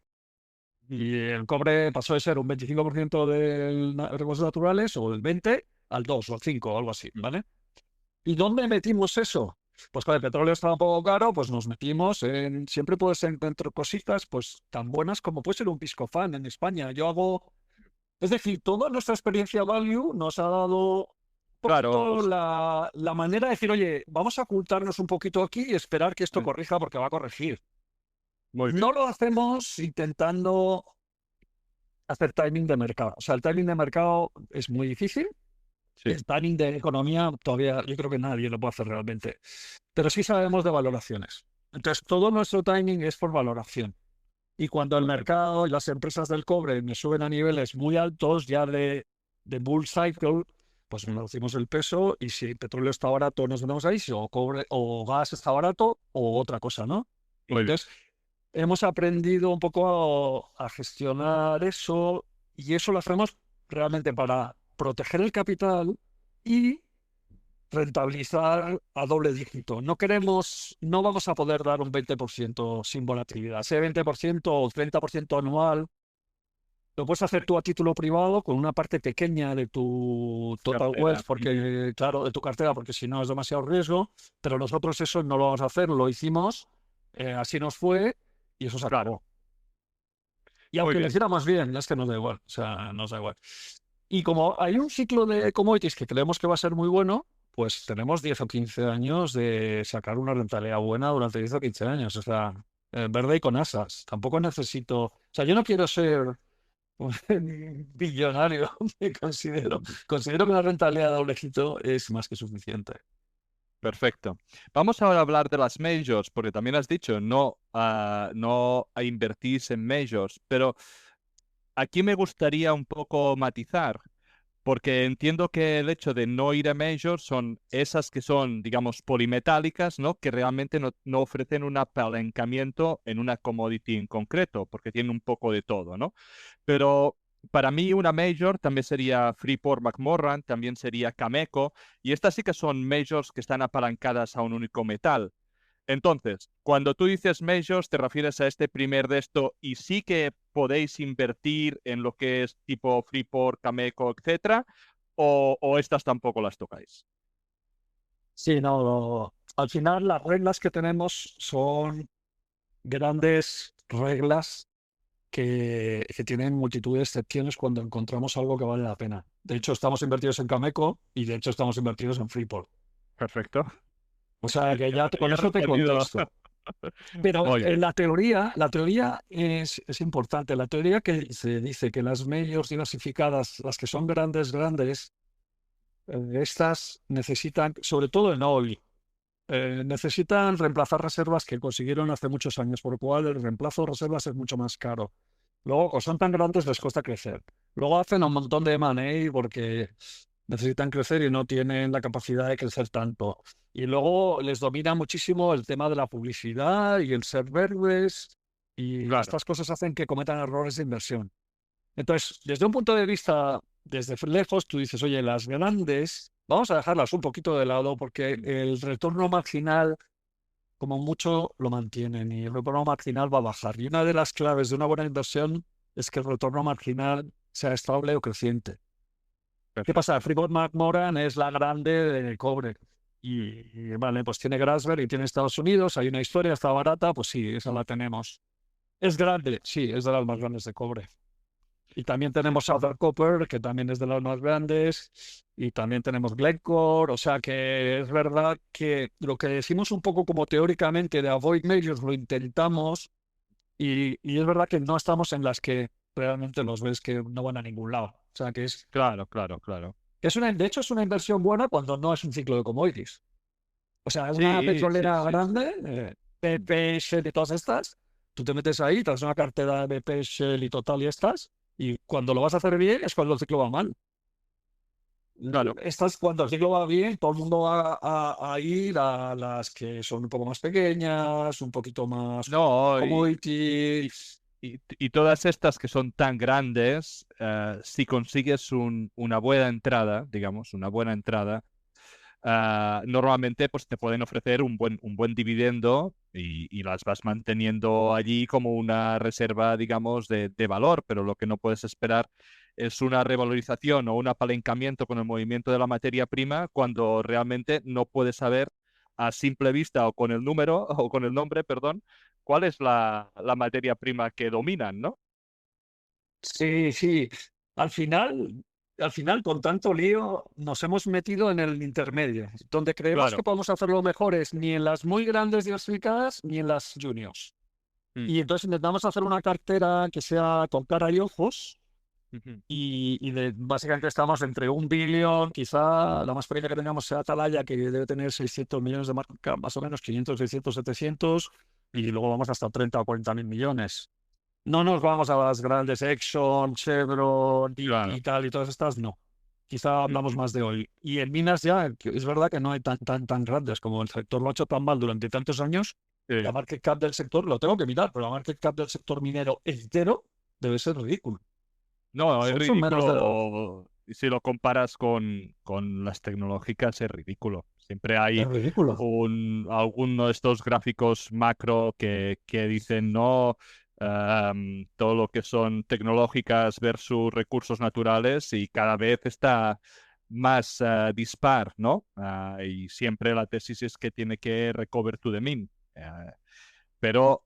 Y el cobre pasó de ser un 25% de recursos naturales, o el 20%, al 2 o al 5 o algo así, ¿vale? ¿Y dónde metimos eso? Pues cuando el petróleo estaba un poco caro, pues nos metimos en... Siempre puedes encontrar cositas pues tan buenas como puede ser un Piscofan en España. Yo hago... Es decir, toda nuestra experiencia value nos ha dado un poquito la manera de decir, oye, vamos a ocultarnos un poquito aquí y esperar que esto corrija, porque va a corregir. No lo hacemos intentando hacer timing de mercado. O sea, el timing de mercado es muy difícil. El timing de economía todavía yo creo que nadie lo puede hacer realmente. Pero sí sabemos de valoraciones. Entonces, todo nuestro timing es por valoración. Y cuando el mercado y las empresas del cobre me suben a niveles muy altos, ya de bull cycle, pues reducimos el peso, y si el petróleo está barato, nos metemos ahí, si o cobre o gas está barato, o otra cosa, ¿no? Entonces, hemos aprendido un poco a gestionar eso, y eso lo hacemos realmente para proteger el capital y rentabilizar a doble dígito. No vamos a poder dar un 20% sin volatilidad. Ese 20% o 30% anual lo puedes hacer tú a título privado con una parte pequeña de tu total wealth, porque, claro, de tu cartera, porque si no es demasiado riesgo, pero nosotros eso no lo vamos a hacer, lo hicimos, así nos fue y eso se acabó. Y aunque lo hiciéramos bien, es que nos da igual, o sea, nos da igual. Y como hay un ciclo de commodities que creemos que va a ser muy bueno, pues tenemos 10 o 15 años de sacar una rentabilidad buena durante 10 o 15 años. O sea, verde y con asas. Tampoco necesito... O sea, yo no quiero ser un billonario, me considero. Considero que una rentabilidad de doble dígito es más que suficiente. Perfecto. Vamos ahora a hablar de las majors, porque también has dicho no a invertirse en majors, pero aquí me gustaría un poco matizar, porque entiendo que el hecho de no ir a majors son esas que son, digamos, polimetálicas, ¿no? Que realmente no ofrecen un apalancamiento en una commodity en concreto, porque tienen un poco de todo, ¿no? Pero para mí una major también sería Freeport-McMoRan, también sería Cameco, y estas sí que son majors que están apalancadas a un único metal. Entonces, cuando tú dices majors, te refieres a este primer de esto, y sí que podéis invertir en lo que es tipo Freeport, Cameco, etcétera, o estas tampoco las tocáis. Sí, no, al final las reglas que tenemos son grandes reglas que tienen multitud de excepciones cuando encontramos algo que vale la pena. De hecho, estamos invertidos en Cameco y de hecho estamos invertidos en Freeport. Perfecto. O sea, que ya con eso te contesto. Pero Muy bien. la teoría es importante. La teoría que se dice que las majors diversificadas, las que son grandes, grandes, estas necesitan, sobre todo en oil, necesitan reemplazar reservas que consiguieron hace muchos años, por lo cual el reemplazo de reservas es mucho más caro. Luego, como son tan grandes, les cuesta crecer. Luego hacen un montón de M&A porque necesitan crecer y no tienen la capacidad de crecer tanto. Y luego les domina muchísimo el tema de la publicidad y el ser verdes, y Claro. estas cosas hacen que cometan errores de inversión. Entonces, desde un punto de vista, desde lejos, tú dices, oye, las grandes, vamos a dejarlas un poquito de lado porque el retorno marginal, como mucho, lo mantienen y el retorno marginal va a bajar. Y una de las claves de una buena inversión es que el retorno marginal sea estable o creciente. ¿Qué pasa? Perfecto. Freeport McMoran es la grande de cobre. Vale, pues tiene Grasberg y tiene Estados Unidos, hay una historia, está barata, pues sí, esa la tenemos. Es grande, sí, es de las más grandes de cobre. Y también tenemos Southern Copper, que también es de las más grandes, y también tenemos Glencore, o sea que es verdad que lo que decimos un poco como teóricamente de avoid majors lo intentamos, y es verdad que no estamos en las que realmente los ves que no van a ningún lado. O sea que Claro, claro, claro. de hecho es una inversión buena cuando no es un ciclo de commodities. O sea, una Sí, sí, petrolera sí, sí. grande, BP, Shell y todas estas, tú te metes ahí, te das una cartera de BP, Shell y Total y estas, y cuando lo vas a hacer bien es cuando el ciclo va mal. Claro. Estas, cuando el ciclo va bien, todo el mundo va a ir a las que son un poco más pequeñas, un poquito más No, commodity. y todas estas que son tan grandes, si consigues una buena entrada, digamos, una buena entrada, normalmente pues te pueden ofrecer un buen dividendo y las vas manteniendo allí como una reserva, digamos, de valor, pero lo que no puedes esperar es una revalorización o un apalancamiento con el movimiento de la materia prima cuando realmente no puedes saber a simple vista o con el número o con el nombre, perdón, cuál es la materia prima que dominan, ¿no? Sí, sí. Al final, al final, con tanto lío, nos hemos metido en el intermedio, donde creemos que Claro. podemos hacerlo mejores ni en las muy grandes diversificadas ni en las juniors. Mm, Y entonces intentamos hacer una cartera que sea con cara y ojos. ujú. Básicamente estamos entre 1 billón, quizá la más pequeña que tengamos sea Atalaya, que debe tener 600 millones de market cap, más o menos 500, 600, 700, y luego vamos hasta 30 o 40 mil millones. No nos vamos a las grandes Exxon, Chevron Claro. y tal, y todas estas, no. Quizá hablamos Ujú. más de hoy. Y en minas ya, que es verdad que no hay tan grandes, como el sector lo ha hecho tan mal durante tantos años, la Sí. market cap del sector, lo tengo que mirar, pero la market cap del sector minero entero debe ser ridículo. No, es Son menos de... ridículo. Si lo comparas con las tecnológicas, es ridículo. Siempre hay Es ridículo. alguno de estos gráficos macro que dicen, no, todo lo que son tecnológicas versus recursos naturales y cada vez está más dispar, ¿no? Y siempre la tesis es que tiene que recover to the mean. Pero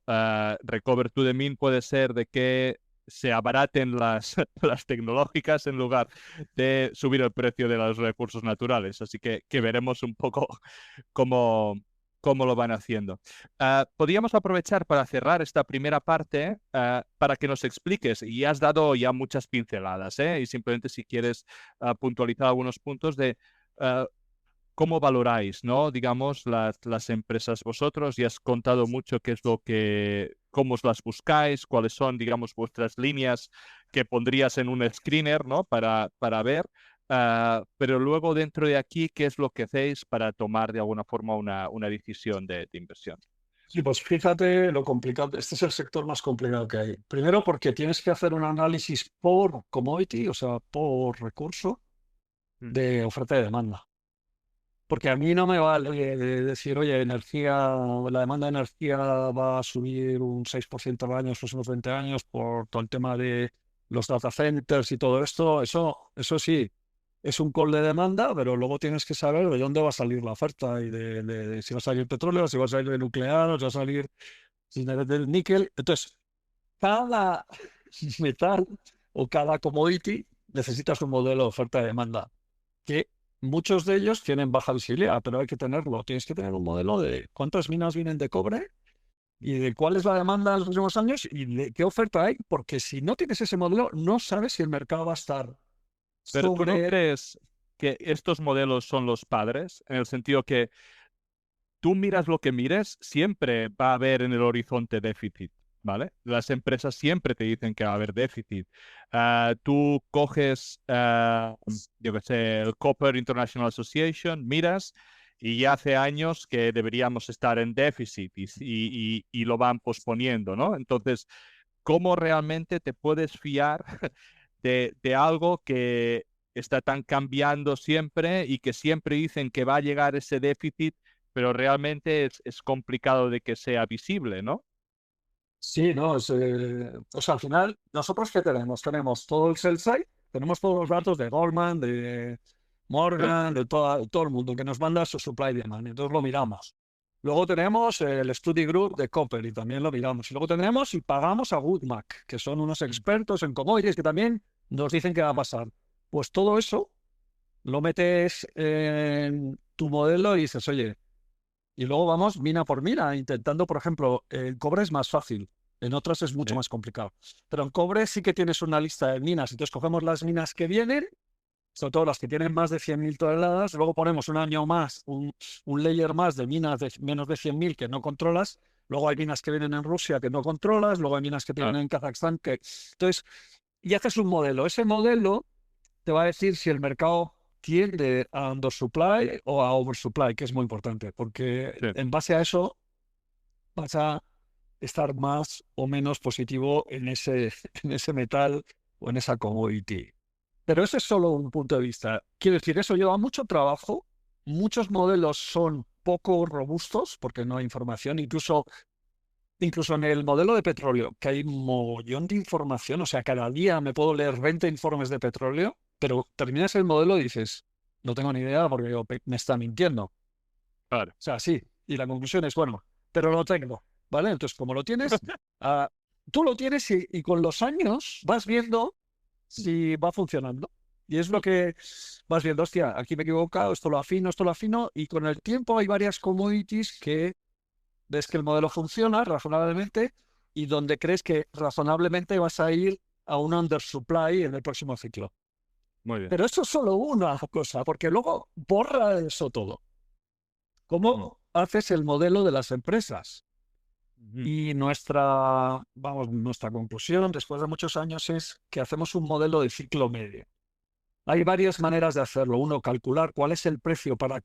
recover to the mean puede ser de que se abaraten las tecnológicas en lugar de subir el precio de los recursos naturales. Así que veremos un poco cómo, cómo lo van haciendo. Podríamos aprovechar para cerrar esta primera parte para que nos expliques, y has dado ya muchas pinceladas, ¿eh? Y simplemente si quieres puntualizar algunos puntos de ah, cómo valoráis, ¿no? Digamos, las empresas vosotros, y has contado mucho qué es lo cómo os las buscáis, cuáles son, digamos, vuestras líneas que pondrías en un screener, ¿no? Para ver. Pero luego dentro de aquí, ¿qué es lo que hacéis para tomar de alguna forma una decisión de inversión? Sí, pues fíjate lo complicado. Este es el sector más complicado que hay. Primero porque tienes que hacer un análisis por commodity, o sea, por recurso Mm, de oferta y demanda. Porque a mí no me vale decir, oye, la demanda de energía va a subir un 6% al año en los próximos 20 años por todo el tema de los data centers y todo esto. Eso sí, es un call de demanda, pero luego tienes que saber de dónde va a salir la oferta y de si va a salir petróleo, si va a salir de nuclear, si va a salir del níquel. Entonces, cada metal o cada commodity necesitas un modelo de oferta y demanda que muchos de ellos tienen baja visibilidad, pero hay que tenerlo. Tienes que tener un modelo de cuántas minas vienen de cobre y de cuál es la demanda en los próximos años y de qué oferta hay, porque si no tienes ese modelo, no sabes si el mercado va a estar Pero ¿tú no sobre... crees que estos modelos son los padres? En el sentido que tú miras lo que mires, siempre va a haber en el horizonte déficit, ¿vale? Las empresas siempre te dicen que va a haber déficit. Tú coges, yo qué sé, el Copper International Association, miras y ya hace años que deberíamos estar en déficit y lo van posponiendo, ¿no? Entonces, ¿cómo realmente te puedes fiar de algo que está tan cambiando siempre y que siempre dicen que va a llegar ese déficit, pero realmente es complicado de que sea visible, ¿no? Sí, no, o sea, al final, ¿nosotros qué tenemos? Tenemos todo el sell side, tenemos todos los datos de Goldman, de Morgan, de todo el mundo que nos manda su supply demand, entonces lo miramos. Luego tenemos el study group de Copper y también lo miramos. Y luego tenemos y pagamos a Woodmac, que son unos expertos en commodities que también nos dicen qué va a pasar. Pues todo eso lo metes en tu modelo y dices, oye, y luego vamos mina por mina, intentando, por ejemplo, el cobre es más fácil, en otras es mucho Sí. más complicado. Pero en cobre sí que tienes una lista de minas, entonces cogemos las minas que vienen, sobre todo las que tienen más de 100.000 toneladas, luego ponemos un año más, un layer más de minas de menos de 100.000 que no controlas, luego hay minas que vienen en Rusia que no controlas, luego hay minas que Ah, tienen en Kazajstán que... Entonces, y haces un modelo. Ese modelo te va a decir si el mercado tiende a undersupply o a oversupply, que es muy importante, porque sí. en base a eso vas a estar más o menos positivo en ese, en ese metal o en esa commodity. Pero ese es solo un punto de vista. Quiero decir, eso lleva mucho trabajo. Muchos modelos son poco robustos porque no hay información. Incluso en el modelo de petróleo, que hay un mogollón de información. O sea, cada día me puedo leer 20 informes de petróleo, pero terminas el modelo y dices, no tengo ni idea porque OPEC me está mintiendo. O Claro. sea, sí. Y la conclusión es, bueno, pero lo tengo. ¿Vale? Entonces, como lo tienes, ah, tú lo tienes y con los años vas viendo si va funcionando. Y es lo que vas viendo, hostia, aquí me he equivocado, esto lo afino, y con el tiempo hay varias commodities que ves que el modelo funciona razonablemente y donde crees que razonablemente vas a ir a un undersupply en el próximo ciclo. Muy bien. Pero eso es solo una cosa, porque luego borra eso todo. Mm. ¿Cómo haces el modelo de las empresas? Ujú. Y nuestra conclusión después de muchos años es que hacemos un modelo de ciclo medio. Hay varias maneras de hacerlo. Uno, calcular cuál es el precio para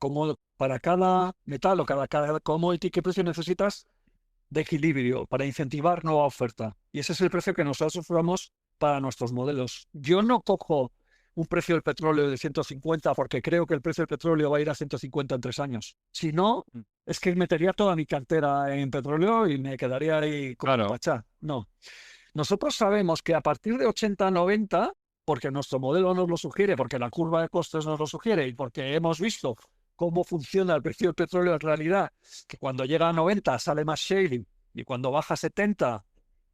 cada metal o cada commodity, qué precio necesitas de equilibrio para incentivar nueva oferta. Y ese es el precio que nosotros usamos para nuestros modelos. Yo no cojo un precio del petróleo de 150 porque creo que el precio del petróleo va a ir a 150 en 3 años. Si no, Mm. es que metería toda mi cartera en petróleo y me quedaría ahí como un Claro. pachá. No. Nosotros sabemos que a partir de 80-90, porque nuestro modelo nos lo sugiere, porque la curva de costes nos lo sugiere y porque hemos visto cómo funciona el precio del petróleo en realidad, que cuando llega a 90 sale más shale y cuando baja a 70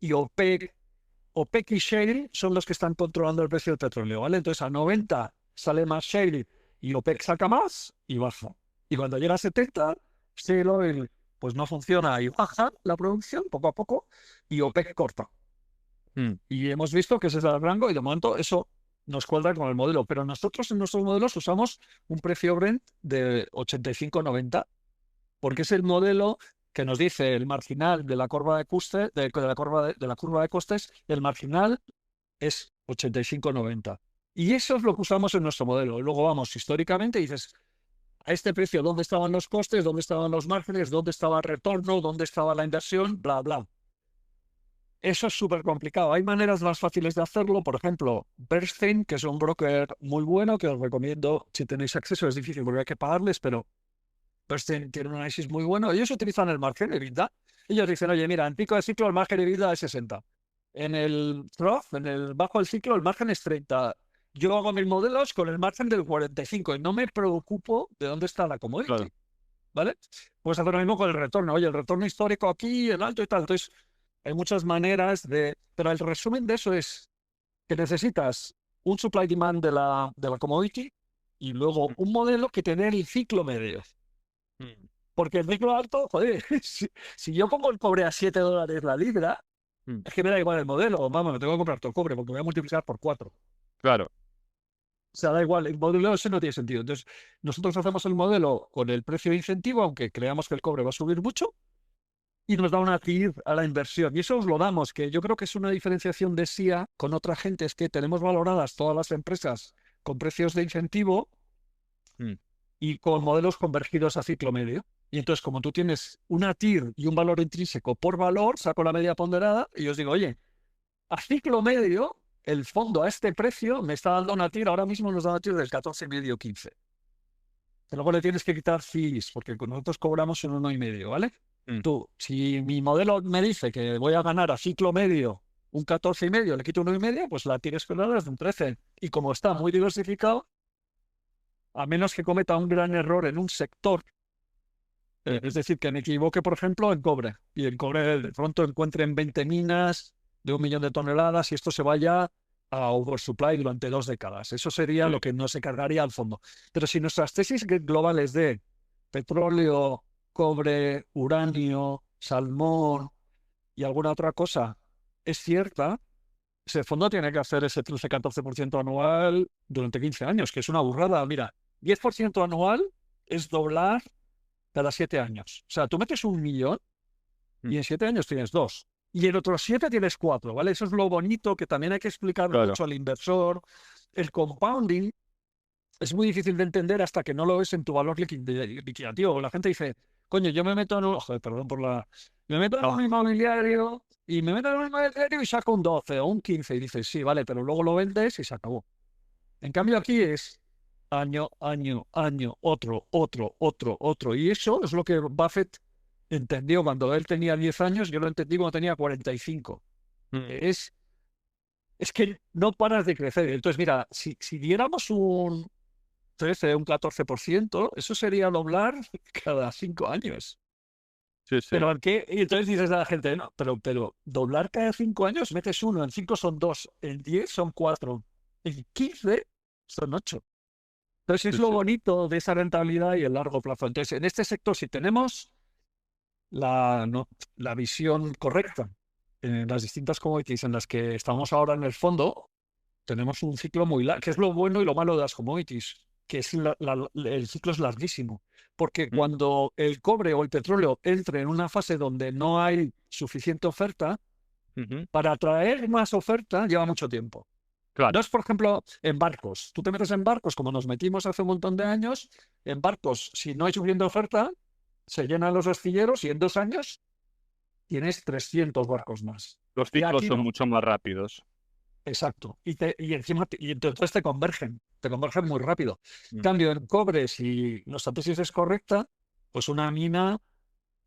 y OPEC y shale son los que están controlando el precio del petróleo, ¿vale? Entonces a 90 sale más shale y OPEC saca más y baja. Y cuando llega a 70, shale oil pues no funciona y baja la producción poco a poco y OPEC corta. Mm. Y hemos visto que ese es el rango y de momento eso nos cuadra con el modelo. Pero nosotros en nuestros modelos usamos un precio Brent de 85-90 porque es el modelo que nos dice el marginal de la curva de costes, de la curva de costes, el marginal es 85-90. Y eso es lo que usamos en nuestro modelo. Luego vamos históricamente y dices, a este precio, ¿dónde estaban los costes? ¿Dónde estaban los márgenes? ¿Dónde estaba el retorno? ¿Dónde estaba la inversión? Bla, bla. Eso es súper complicado. Hay maneras más fáciles de hacerlo. Por ejemplo, Bernstein, que es un broker muy bueno que os recomiendo si tenéis acceso. Es difícil porque hay que pagarles, pero Bernstein tiene un análisis muy bueno. Ellos utilizan el margen de EBITDA. Ellos dicen, oye, mira, en pico de ciclo el margen de EBITDA es 60. En el trough, en el bajo del ciclo, el margen es 30. Yo hago mis modelos con el margen del 45 y no me preocupo de dónde está la commodity. Claro. ¿Vale? Puedes hacer lo mismo con el retorno. Oye, el retorno histórico aquí, el alto y tal. Entonces, hay muchas maneras de... Pero el resumen de eso es que necesitas un supply demand de la commodity y luego un modelo que te dé el ciclo medio. Mm. Porque el ciclo alto, joder, si yo pongo el cobre a $7 la libra, Mm. es que me da igual el modelo. Vamos, me tengo que comprar todo cobre porque voy a multiplicar por 4. Claro. O sea, da igual, el modelo ese no tiene sentido. Entonces, nosotros hacemos el modelo con el precio de incentivo, aunque creamos que el cobre va a subir mucho, y nos da una TIR a la inversión. Y eso os lo damos, que yo creo que es una diferenciación de SIA con otra gente, es que tenemos valoradas todas las empresas con precios de incentivo Mm. y con modelos convergidos a ciclo medio. Y entonces, como tú tienes una TIR y un valor intrínseco por valor, saco la media ponderada y os digo, oye, a ciclo medio, el fondo a este precio me está dando una TIR, ahora mismo nos da una TIR del 14,5, 15. Pero luego le tienes que quitar fees, porque nosotros cobramos un 1,5, ¿vale? Mm. Tú, si mi modelo me dice que voy a ganar a ciclo medio un 14,5, le quito 1,5, pues la TIR escolar es de un 13. Y como está muy diversificado, a menos que cometa un gran error en un sector, es decir, que me equivoque, por ejemplo, en cobre, y el cobre de pronto encuentre en 20 minas de 1 millón de toneladas y esto se vaya a oversupply durante 2 décadas. Eso sería Sí. lo que no se cargaría al fondo. Pero si nuestras tesis globales de petróleo, cobre, uranio, salmón y alguna otra cosa es cierta, ese fondo tiene que hacer ese 13-14% anual durante 15 años, que es una burrada. Mira, 10% anual es doblar cada 7 años. O sea, tú metes 1 millón y en 7 años tienes 2. Y en otros 7 tienes 4, ¿vale? Eso es lo bonito que también hay que explicar Claro. mucho al inversor. El compounding es muy difícil de entender hasta que no lo ves en tu valor liquidativo. La gente dice, coño, yo me meto en un... Joder, perdón por la... Me meto en un inmobiliario y me meto en un inmobiliario y saco un 12 o un 15 y dices, sí, vale, pero luego lo vendes y se acabó. En cambio aquí es año, otro. Y eso es lo que Buffett entendió cuando él tenía 10 años, yo lo entendí cuando tenía 45. Mm. Es que no paras de crecer. Entonces, mira, si diéramos un 13, un 14%, eso sería doblar cada 5 años. Sí, sí. Pero y entonces dices a la gente, no, pero doblar cada 5 años, metes 1, en 5 son 2, en 10 son 4, en 15 son 8. Entonces es Sí, lo sí. bonito de esa rentabilidad y el largo plazo. Entonces, en este sector, si tenemos la visión correcta en las distintas commodities en las que estamos ahora en el fondo, tenemos un ciclo muy largo, que es lo bueno y lo malo de las commodities, que es el ciclo es larguísimo. Porque cuando el cobre o el petróleo entre en una fase donde no hay suficiente oferta, Ujú. para atraer más oferta lleva mucho tiempo. Claro. No es, por ejemplo, en barcos. Tú te metes en barcos, como nos metimos hace un montón de años, en barcos, si no hay suficiente oferta, se llenan los astilleros y en 2 años tienes 300 barcos más. Los Y ciclos aquí son no. mucho más rápidos. Exacto. Y encima, y entonces te convergen muy rápido. En Mm. cambio, en cobre, si nuestra tesis es correcta, pues una mina,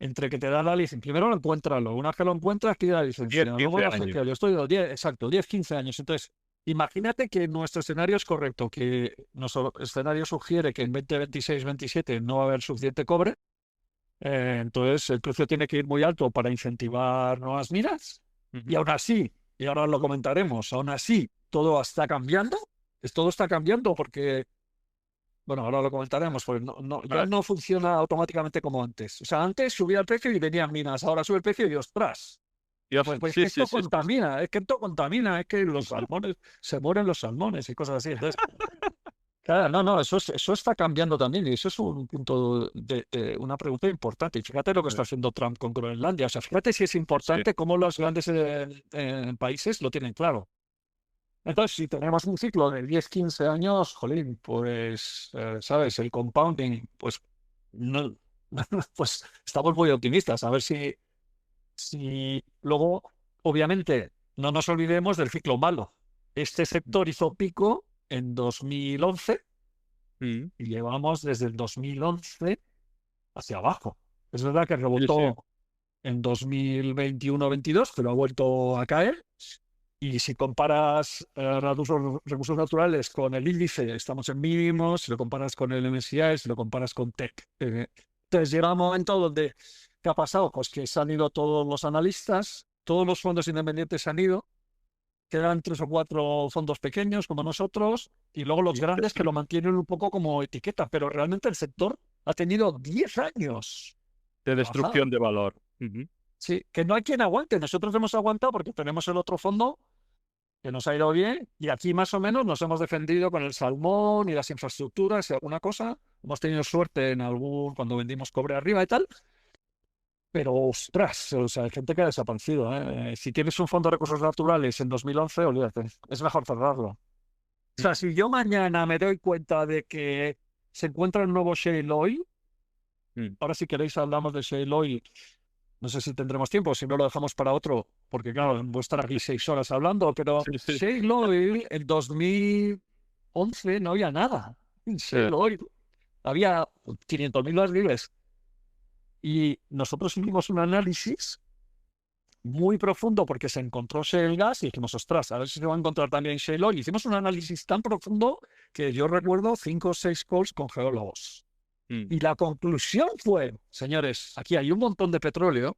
entre que te da la licencia, primero lo encuéntralo, una vez que lo encuentras, pide la licencia, 10, luego 15 la años. gestión. Yo estoy 10, exacto, 10, 15 años. Entonces, imagínate que nuestro escenario es correcto, que nuestro escenario sugiere que en 2026, 27 no va a haber suficiente cobre. Entonces, el precio tiene que ir muy alto para incentivar nuevas minas. Y aún así, y ahora lo comentaremos, aún así, todo está cambiando. Todo está cambiando porque, bueno, ahora lo comentaremos, porque ya Vale. no funciona automáticamente como antes. O sea, antes subía el precio y venían minas, ahora sube el precio y ostras. Dios, Pues sí, que sí, esto sí, sí. contamina, es que esto contamina, es que los salmones, se mueren los salmones y cosas así. Entonces, claro, no, eso está cambiando también y eso es un punto una pregunta importante. Y fíjate lo que está haciendo Trump con Groenlandia. O sea, fíjate si es importante cómo los grandes países lo tienen claro. Entonces, si tenemos un ciclo de 10, 15 años, jolín, pues, ¿sabes? El compounding, pues, no, pues estamos muy optimistas. A ver si luego, obviamente, no nos olvidemos del ciclo malo. Este sector hizo pico en 2011 Mm. y llevamos desde el 2011 hacia abajo. Es verdad que Sí, rebotó en 2021-22, pero ha vuelto a caer. Y si comparas recursos naturales con el índice, estamos en mínimos. Si lo comparas con el MSCI, si lo comparas con Tech. Entonces llega un momento donde, ¿qué ha pasado? Pues que se han ido todos los analistas, todos los fondos independientes se han ido, quedan 3 o 4 fondos pequeños como nosotros, y luego los grandes que lo mantienen un poco como etiqueta, pero realmente el sector ha tenido 10 años de Ajá. destrucción de valor. Ujú. Sí, que no hay quien aguante. Nosotros hemos aguantado porque tenemos el otro fondo que nos ha ido bien y aquí más o menos nos hemos defendido con el salmón y las infraestructuras y alguna cosa. Hemos tenido suerte en cuando vendimos cobre arriba y tal. Pero ostras, o sea, hay gente que ha desaparecido, ¿eh? Si tienes un fondo de recursos naturales en 2011, olvídate, es mejor cerrarlo. O sea, si yo mañana me doy cuenta de que se encuentra un nuevo shale oil, Mm. ahora si queréis hablamos de shale oil, no sé si tendremos tiempo, si no lo dejamos para otro, porque claro, voy a estar aquí 6 horas hablando, pero Sí, sí. shale oil en 2011 no había nada. En shale oil había 500.000 barriles. Y nosotros hicimos un análisis muy profundo porque se encontró shale gas y dijimos, ostras, a ver si se va a encontrar también shale oil. Hicimos un análisis tan profundo que yo recuerdo 5 o 6 calls con geólogos. Mm. Y la conclusión fue, señores, aquí hay un montón de petróleo,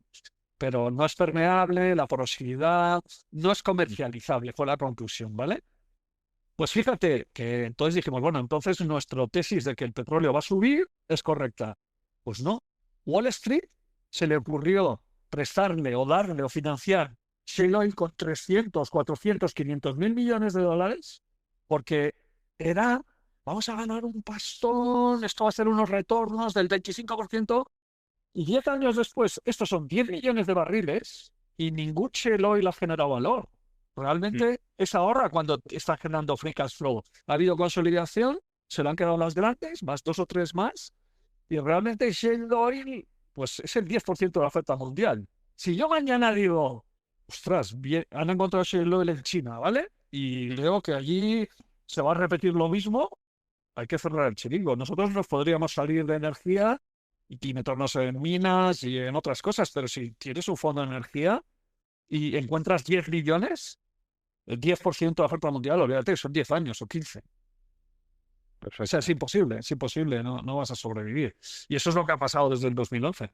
pero no es permeable, la porosidad no es comercializable, fue la conclusión, ¿vale? Pues fíjate que entonces dijimos, bueno, entonces nuestra tesis de que el petróleo va a subir es correcta. Pues no. Wall Street se le ocurrió prestarle o darle o financiar shale oil con 300, 400, 500 mil millones de dólares porque era, vamos a ganar un pastón, esto va a ser unos retornos del 25%. Y 10 años después, estos son 10 millones de barriles y ningún shale oil ha generado valor. Realmente es ahora cuando está generando free cash flow. Ha habido consolidación, se lo han quedado las grandes, más 2 o 3 más, y realmente shale oil pues, es el 10% de la oferta mundial. Si yo mañana digo, ostras, bien, han encontrado shale oil en China, ¿vale? Y veo que allí se va a repetir lo mismo, hay que cerrar el chiringo. Nosotros nos podríamos salir de energía y meternos en minas y en otras cosas, pero si tienes un fondo de energía y encuentras 10 billones, el 10% de la oferta mundial, olvídate, son 10 años o 15. O sea, Perfecto. es imposible, no vas a sobrevivir. Y eso es lo que ha pasado desde el 2011.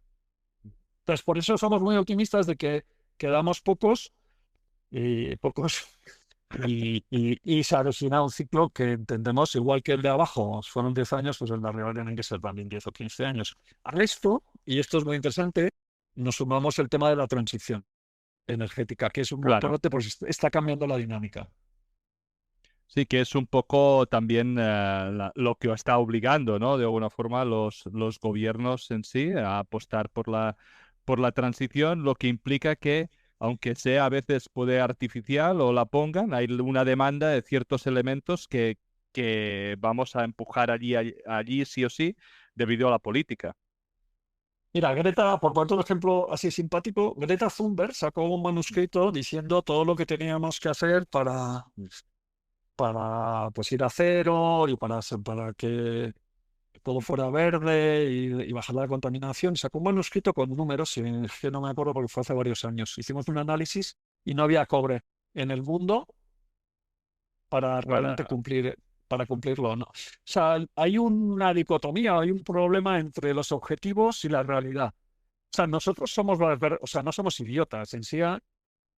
Entonces, por eso somos muy optimistas de que quedamos pocos y se avecina un ciclo que entendemos, igual que el de abajo fueron 10 años, pues el de arriba tienen que ser también 10 o 15 años. A esto, y esto es muy interesante, nos sumamos el tema de la transición energética, que es muy Claro. importante porque está cambiando la dinámica. Sí, que es un poco también lo que está obligando, ¿no? De alguna forma los gobiernos en sí a apostar por la transición, lo que implica que, aunque sea a veces puede artificial o la pongan, hay una demanda de ciertos elementos que vamos a empujar allí sí o sí debido a la política. Mira, Greta, por poner un ejemplo así simpático, Greta Thunberg sacó un manuscrito diciendo todo lo que teníamos que hacer para pues ir a cero y para que todo fuera verde y bajar la contaminación. Sacó un manuscrito con números, y es que no me acuerdo porque fue hace varios años. Hicimos un análisis y no había cobre en el mundo para realmente para cumplirlo, ¿no? O sea, hay una dicotomía, hay un problema entre los objetivos y la realidad. O sea, nosotros somos, o sea, no somos idiotas en sí,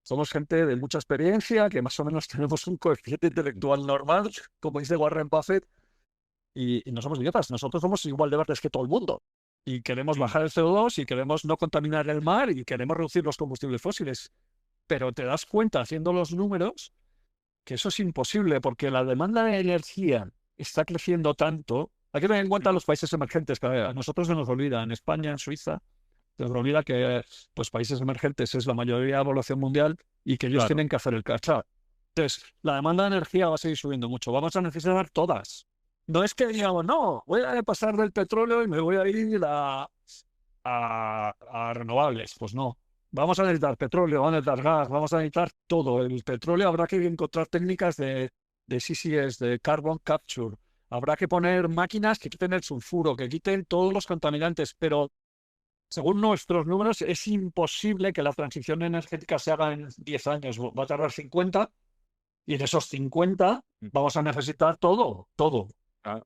somos gente de mucha experiencia, que más o menos tenemos un coeficiente intelectual normal, como dice Warren Buffett, y no somos idiotas, nosotros somos igual de verdes que todo el mundo. Y queremos bajar el CO2 y queremos no contaminar el mar y queremos reducir los combustibles fósiles. Pero te das cuenta haciendo los números que eso es imposible porque la demanda de energía está creciendo tanto. Hay que tener en cuenta los países emergentes, que a nosotros se nos olvida, en España, en Suiza, se nos olvida que pues, países emergentes es la mayoría de la población mundial y que ellos Claro. tienen que hacer el catch-up. Entonces, la demanda de energía va a seguir subiendo mucho. Vamos a necesitar todas. No es que digamos, no, voy a pasar del petróleo y me voy a ir a renovables. Pues no. Vamos a necesitar petróleo, vamos a necesitar gas, vamos a necesitar todo. El petróleo habrá que encontrar técnicas de CCS, de carbon capture. Habrá que poner máquinas que quiten el sulfuro, que quiten todos los contaminantes, pero según nuestros números es imposible que la transición energética se haga en 10 años. Va a tardar 50 y en esos 50 vamos a necesitar todo, todo. Ah,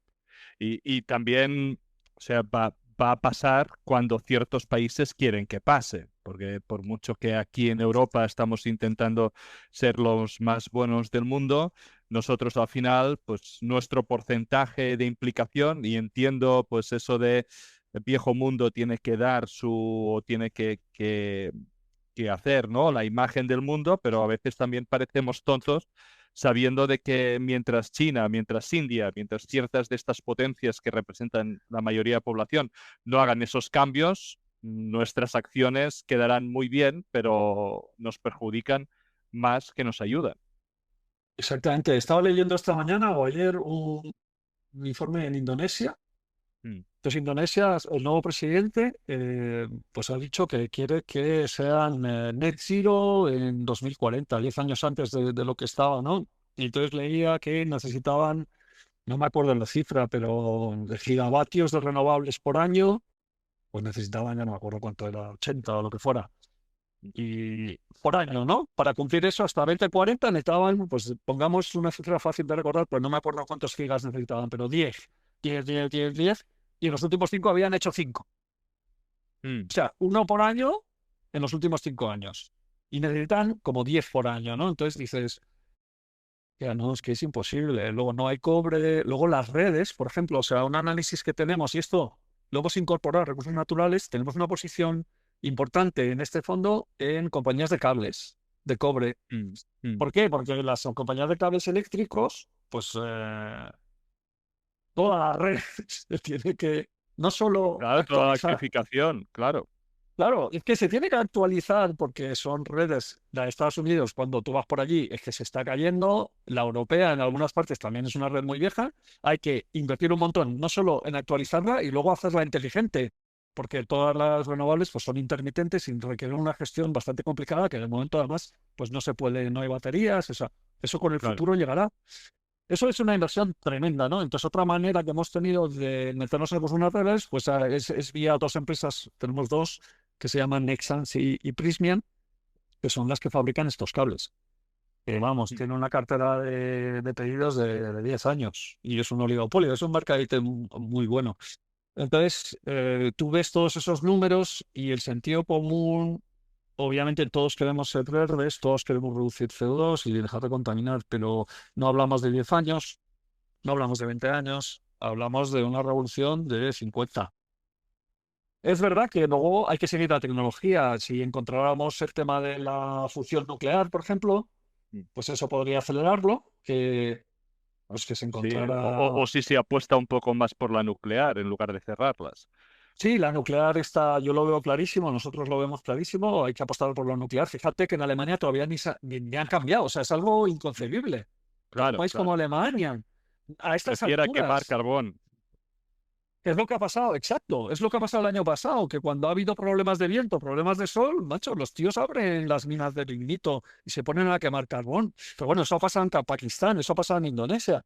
y también, o sea, va a pasar cuando ciertos países quieren que pase, porque por mucho que aquí en Europa estamos intentando ser los más buenos del mundo, nosotros al final, pues nuestro porcentaje de implicación, y entiendo pues eso de viejo mundo tiene que dar o tiene que hacer, ¿no? La imagen del mundo, pero a veces también parecemos tontos sabiendo de que mientras China, mientras India, mientras ciertas de estas potencias que representan la mayoría de la población no hagan esos cambios, nuestras acciones quedarán muy bien, pero nos perjudican más que nos ayudan. Exactamente. Estaba leyendo esta mañana o ayer un informe en Indonesia. Mm. Entonces, Indonesia, el nuevo presidente, pues ha dicho que quiere que sean net zero en 2040, 10 años antes de lo que estaba, ¿no? Y entonces leía que necesitaban, no me acuerdo la cifra, pero de gigavatios de renovables por año, pues necesitaban, ya no me acuerdo cuánto era, 80 o lo que fuera. Y por año, ¿no? Para cumplir eso hasta 2040 necesitaban, pues pongamos una cifra fácil de recordar, pues no me acuerdo cuántos gigas necesitaban, pero 10, 10, 10, 10, 10, y en los últimos 5 habían hecho 5. Mm. O sea, uno por año en los últimos 5 años. Y necesitan como 10 por año, ¿no? Entonces dices, ya no, es que es imposible. Luego no hay cobre, luego las redes, por ejemplo, o sea, un análisis que tenemos, y esto lo hemos incorporado a recursos naturales, tenemos una posición importante en este fondo en compañías de cables de cobre. Mm. Mm. ¿Por qué? Porque las compañías de cables eléctricos, pues toda la red se tiene que no solo Claro, toda la actualizar. electrificación, claro. Claro, es que se tiene que actualizar porque son redes de Estados Unidos. Cuando tú vas por allí, es que se está cayendo. La europea, en algunas partes, también es una red muy vieja. Hay que invertir un montón, no solo en actualizarla y luego hacerla inteligente, porque todas las renovables pues, son intermitentes y requieren una gestión bastante complicada, que en el momento, además, pues no se puede, no hay baterías. Eso con el Claro. futuro llegará. Eso es una inversión tremenda, ¿no? Entonces, otra manera que hemos tenido de meternos en unas redes, pues es vía dos empresas. Tenemos dos que se llaman Nexans y Prysmian, que son las que fabrican estos cables. Que vamos, tiene una cartera de pedidos de 10 años y es un oligopolio, es un mercadito muy bueno. Entonces, tú ves todos esos números y el sentido común, obviamente todos queremos ser verdes, todos queremos reducir CO2 y dejar de contaminar, pero no hablamos de 10 años, no hablamos de 20 años, hablamos de una revolución de 50. Es verdad que luego hay que seguir la tecnología. Si encontráramos el tema de la fusión nuclear, por ejemplo, pues eso podría acelerarlo, pues que se Sí, encontrara. o si se apuesta un poco más por la nuclear en lugar de cerrarlas. Sí, la nuclear está, yo lo veo clarísimo, nosotros lo vemos clarísimo, hay que apostar por la nuclear. Fíjate que en Alemania todavía ni han cambiado, o sea, es algo inconcebible. Un Claro, país como claro. Alemania, a estas Prefiera quemar alturas. carbón. Es lo que ha pasado, exacto. Es lo que ha pasado el año pasado, que cuando ha habido problemas de viento, problemas de sol, macho, los tíos abren las minas de lignito y se ponen a quemar carbón. Pero bueno, eso ha pasado en Pakistán, eso ha pasado en Indonesia,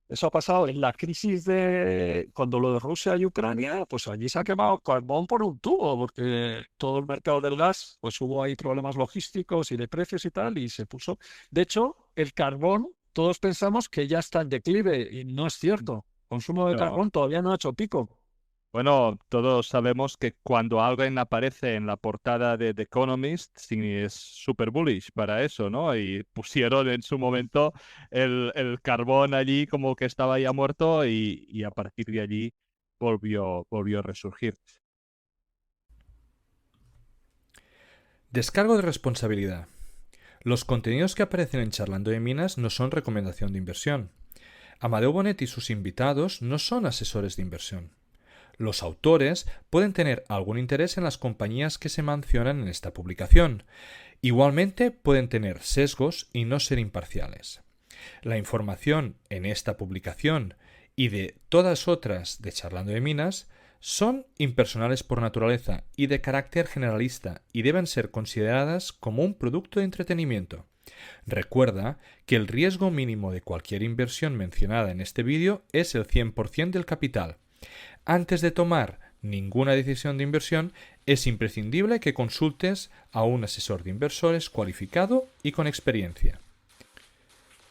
eso ha pasado en la crisis de cuando lo de Rusia y Ucrania, pues allí se ha quemado carbón por un tubo, porque todo el mercado del gas, pues hubo ahí problemas logísticos y de precios y tal, y se puso. De hecho, el carbón, todos pensamos que ya está en declive y no es cierto. Consumo de No. carbón todavía no ha hecho pico. Bueno, todos sabemos que cuando alguien aparece en la portada de The Economist, sí es super bullish para eso, ¿no? Y pusieron en su momento el carbón allí como que estaba ya muerto y a partir de allí volvió a resurgir. Descargo de responsabilidad. Los contenidos que aparecen en Charlando de Minas no son recomendación de inversión. Amadeu Bonet y sus invitados no son asesores de inversión. Los autores pueden tener algún interés en las compañías que se mencionan en esta publicación. Igualmente pueden tener sesgos y no ser imparciales. La información en esta publicación y de todas otras de Charlando de Minas son impersonales por naturaleza y de carácter generalista y deben ser consideradas como un producto de entretenimiento. Recuerda que el riesgo mínimo de cualquier inversión mencionada en este vídeo es el 100% del capital. Antes de tomar ninguna decisión de inversión, es imprescindible que consultes a un asesor de inversores cualificado y con experiencia.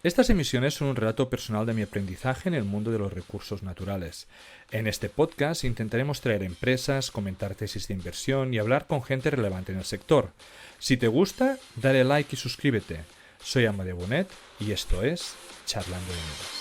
Estas emisiones son un relato personal de mi aprendizaje en el mundo de los recursos naturales. En este podcast intentaremos traer empresas, comentar tesis de inversión y hablar con gente relevante en el sector. Si te gusta, dale like y suscríbete. Soy Amadeu Bonet y esto es Charlando de Minas.